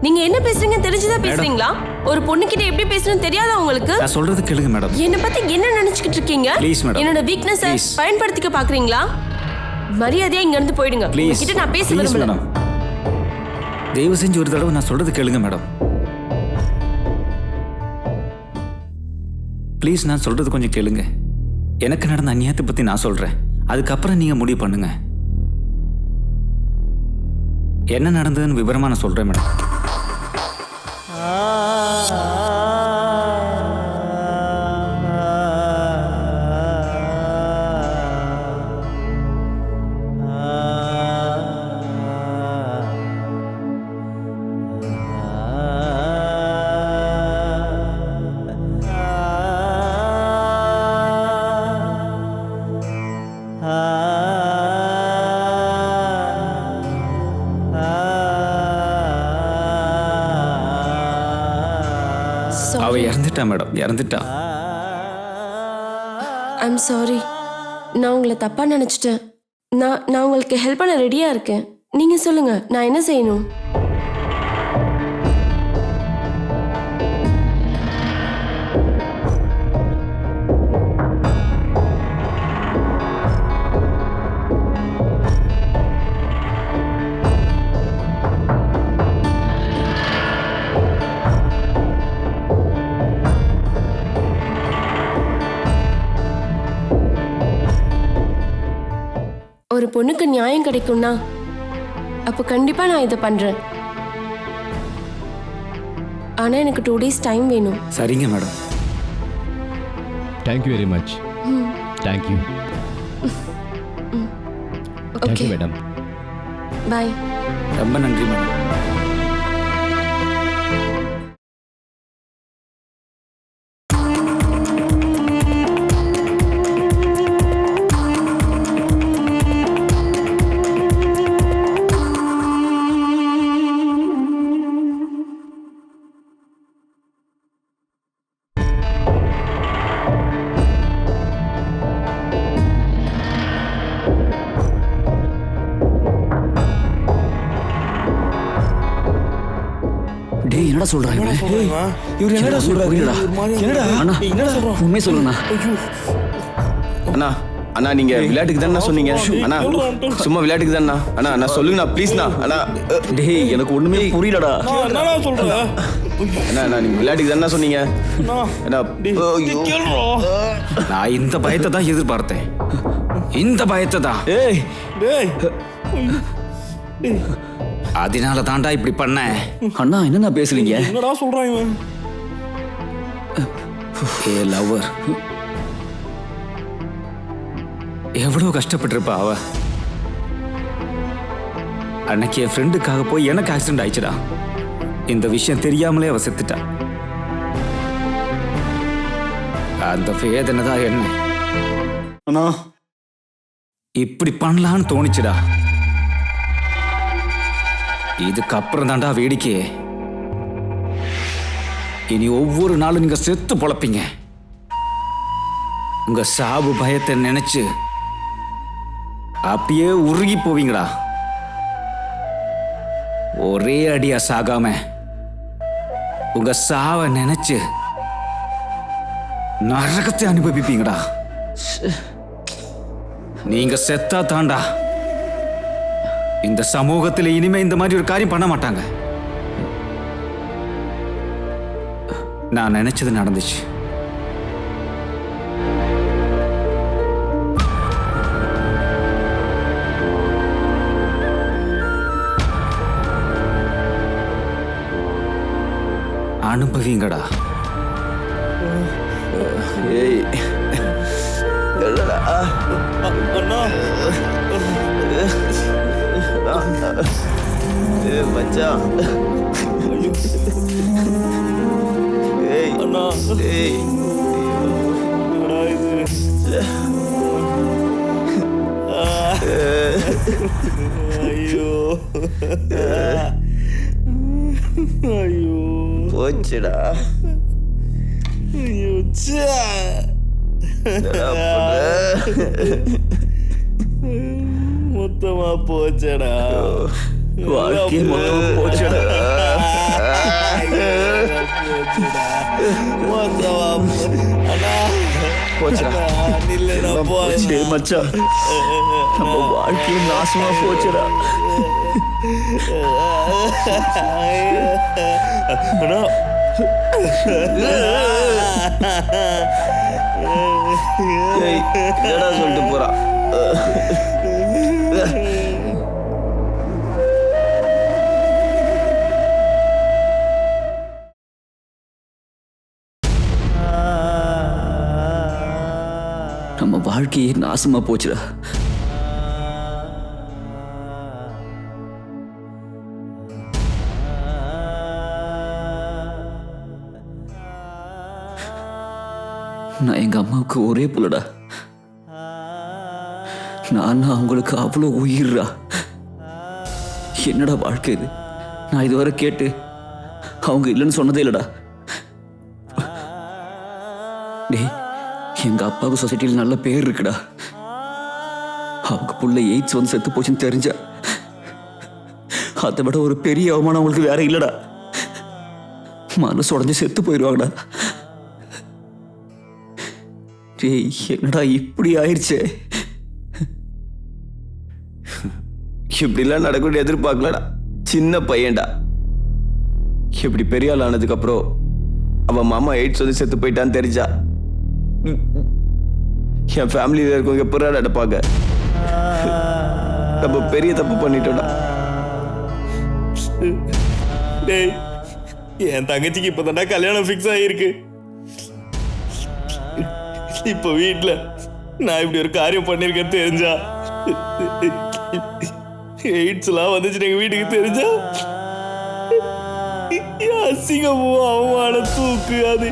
நீங்க என்ன பேசுறீங்க தெரிஞ்சுதான் பேசுறீங்களா? ஒரு பொண்ணுகிட்ட எப்படி பேசணும் தெரியாதா உங்களுக்கு? நான் சொல்றது கேளுங்க மேடம். என்ன பத்தி என்ன நினைச்சுக்கிட்டு இருக்கீங்க? Please, madam. என்னோட வீக்னஸ் Please. பயன்படுத்திக்க பாக்குறீங்களா? மரியாதையா இங்க இருந்து போயிடுங்க. ப்ளீஸ் உங்ககிட்ட நான் பேச ப்ளீஸ் விரும்பல. மேடம், தயவு செஞ்சு ஒரு தடவை நான் சொல்றது கேளுங்க மேடம். ப்ளீஸ் நான் சொல்றது கொஞ்சம் கேளுங்க. எனக்கு நடந்த அநியாயத்தை பத்தி நான் சொல்றேன். அதுக்கப்புறம் நீங்க முடிவு பண்ணுங்க. என்ன நடந்ததுன்னு விவரமா நான் சொல்றேன் மேடம். அவ இறந்துட்டா மேடம், இறந்துட்டா. I'm sorry. நான் உங்களை தப்பா நினைச்சிட்டேன். நான் உங்களுக்கு ஹெல்ப் பண்ண ரெடியா இருக்கேன். நீங்க சொல்லுங்க, நான் என்ன செய்யணும்? ஒரு பொண்ணுக்கு நியாயம் கிடைக்கும்னா அப்போ கண்டிப்பா நான் இதை பண்றேன். ஆனா எனக்கு 2 days டைம் வேணும். சரிங்க madam. Thank you very much. Thank you. Thank you madam. Bye. ரொம்ப நன்றி மேடம். டேய் என்னடா சொல்றாங்க? இவர் என்னடா சொல்றாரு? என்னடா அண்ணா என்னடா சொல்றான்? உண்மையை சொல்லுண்ணா. அண்ணா அண்ணா நீங்க விளையாட்டுக்கு தானே சொன்னீங்க? அண்ணா சும்மா விளையாட்டுக்கு தானே? அண்ணா நான் சொல்லுங்கண்ணா ப்ளீஸ்ண்ணா. அண்ணா டேய் எனக்கு ஒண்ணுமே புரியலடா. என்னடா சொல்ற? அண்ணா அண்ணா நீங்க விளையாட்டுக்கு தானே சொன்னீங்க? அண்ணா நான் இந்த பயத்தை தான் எதிர்பார்த்தேன். இந்த பயத்தை தான். ஏய் டேய் அதனால தாண்டா இப்படி பண்ண. அண்ணா என்னண்ணா பேசுறீங்க? என்னடா சொல்றான் இவன்? ஏ லவ்வர், எவ்வளவு கஷ்டப்பட்டிருப்பா அவ. அன்னைக்கு என் ஃப்ரெண்டுக்காக போய் எனக்கு ஆக்சிடென்ட் ஆயிடுச்சுடா. இந்த விஷயம் தெரியாமலே அவ செத்துட்டா. அந்த வேதனை தான் என்ன அண்ணா இப்படி பண்ணலான்னு தோணுச்சுடா. இதுக்கப்புறம் தாண்டா வேடிக்கையே. இனி ஒவ்வொரு நாளும் நீங்க செத்து பொழப்பீங்க. உங்க சாவு பயத்தை நினைச்சு அப்படியே உருகி போவீங்கடா. ஒரே அடியா சாகாம உங்க சாவை நினைச்சு நரகத்தை அனுபவிப்பீங்கடா. நீங்க செத்தா தாண்டா இந்த சமூகத்தில் இனிமே இந்த மாதிரி ஒரு காரியம் பண்ண மாட்டாங்க. நான் நினைச்சது நடந்துச்சு. அனுபவிங்கடா. ஏய் அண்ணா மச்சான். ஏய் அண்ணா ஏய் என்னடா இது? ஐயோ ஐயோ போச்சுடா. ஐயோ மொத்தமா போச்சடா. வாழ்க்கை மொத்தமா போச்சுடா. மொத்தமா போச்சுடா. நில்லடா போச்சு மச்சான், நம்ம வாழ்க்கையும் நாசமா போச்சுடா. அண்ணா ஏய் என்னடா சொல்லிட்டு போறா? நம்ம வாழ்க்கையே நாசமா போச்சுடா. நான் எங்க அம்மாவுக்கு ஒரே புள்ளடா. நான் அவங்களுக்கு அவ்வளோ உயிர்றா. என்னடா வாழ்க்கை இது? நான் இதுவரை கேட்டு அவங்க இல்லைன்னு சொன்னதே இல்லடா. டேய், எங்க அப்பாவுக்கு சொசைட்டியில் நல்ல பேர் இருக்குடா. அவங்க புள்ள எய்ட்ஸ் வந்து செத்து போச்சுன்னு தெரிஞ்சா அதை விட ஒரு பெரிய அவமானம் அவங்களுக்கு வேற இல்லடா. மனசு உடஞ்சி செத்து போயிடுவாங்கடா. டேய், என்னடா இப்படி ஆயிடுச்சே? இப்படிலாம் நடக்கும் எதிர்பார்க்கலடா. சின்ன பையன்டா. இப்படி பெரிய ஆள் ஆனதுக்கு அப்புறம் அவன் மாமா எய்ட்ஸ் வந்து செத்து போயிட்டான்னு தெரிஞ்சா என் ஃபேமிலியில இருக்கவங்க எப்படா நடப்பாங்க? நம்ம பெரிய தப்பு பண்ணிட்டோம்டா. டேய், என் தங்கச்சிக்கு இப்பதான்டா கல்யாணம் ஃபிக்ஸ் ஆகிருக்கு. இப்ப வீட்டுல நான் இப்படி ஒரு காரியம் பண்ணிருக்கேன்னு தெரிஞ்சா, எய்ட்ஸ் எல்லாம் வந்துச்சு எங்க வீட்டுக்கு தெரிஞ்சா, அசிங்கமோ அவமான தூக்கு. அது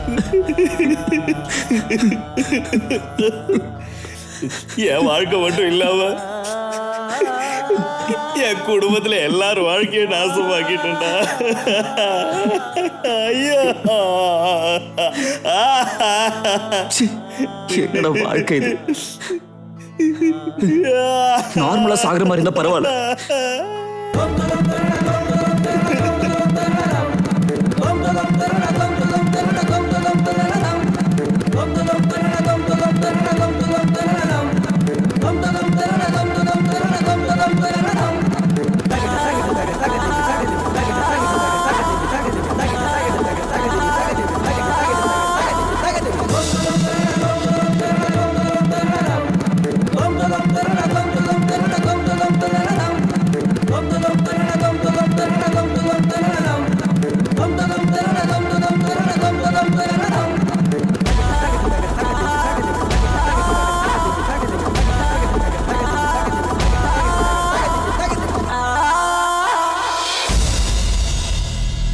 என் வாழ்க்கை மட்டும் இல்லாம என் குடும்பத்துல எல்லாரும் வாழ்க்கையை நாசமாக்கிட்டா. ஐயா, என்னடா வாழ்க்கை இது? நார்மலா சாகுற மாதிரி இருந்தா பரவாயில்ல.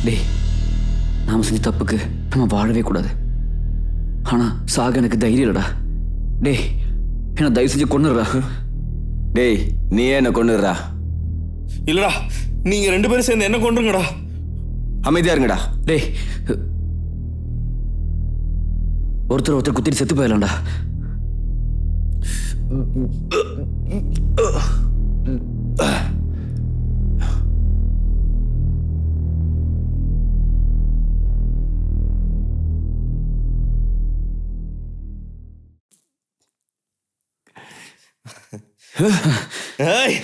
டேய், நாம செஞ்ச தப்புக்கு நம்ம வாழவே கூடாது. ஆனா சாக எனக்கு தைரியம் இல்லடா. டேய் என்ன தயவு செஞ்சு கொன்னுடுறா. டேய் நீ என்ன கொண்டுடுறா. இல்லடா, நீங்க 2 பேரும் சேர்ந்து என்ன கொண்டுங்கடா. அமைதியா இருங்கடா. டேய் ஒருத்தர் குத்திட்டு செத்து போயிடலாம்டா. ஏய்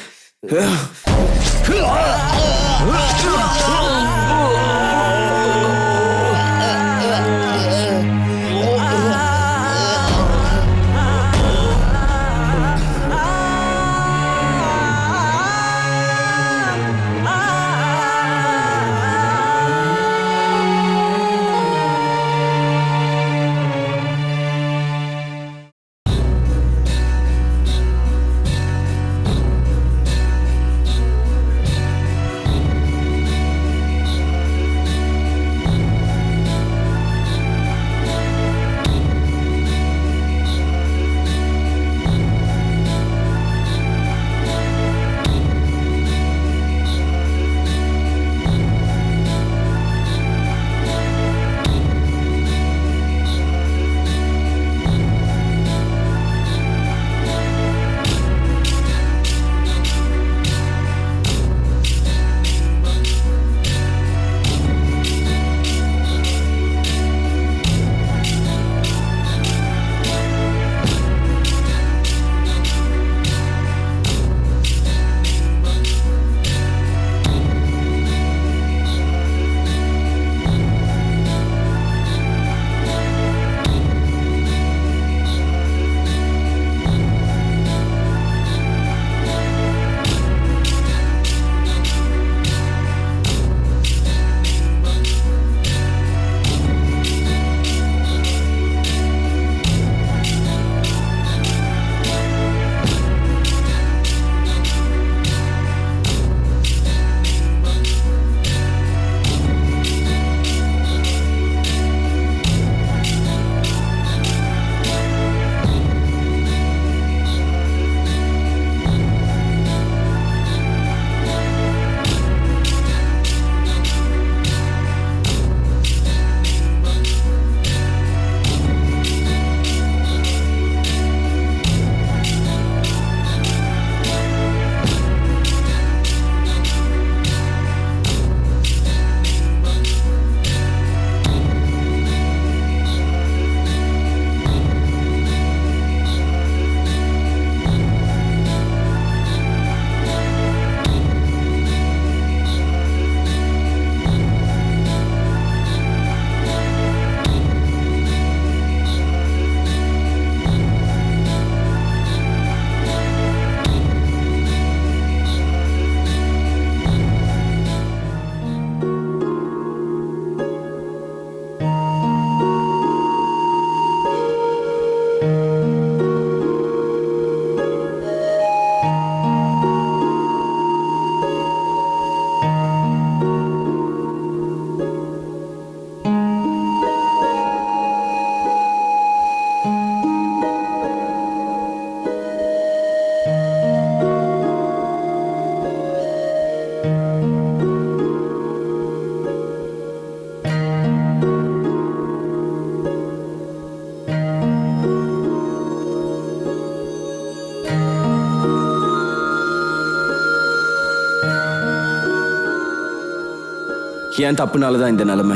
என் தப்புனால தான் இந்த நிலைமை.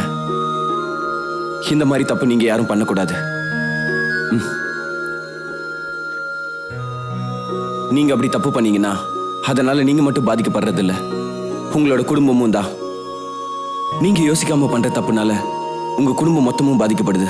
இந்த மாதிரி தப்பு நீங்க யாரும் பண்ணக்கூடாது. நீங்க அப்படி தப்பு பண்ணீங்கன்னா அதனால நீங்க மட்டும் பாதிக்கப்படுறது இல்ல, உங்களோட குடும்பமும் தான். நீங்க யோசிக்காம பண்ற தப்புனால உங்க குடும்பம் மொத்தமும் பாதிக்கப்படுது.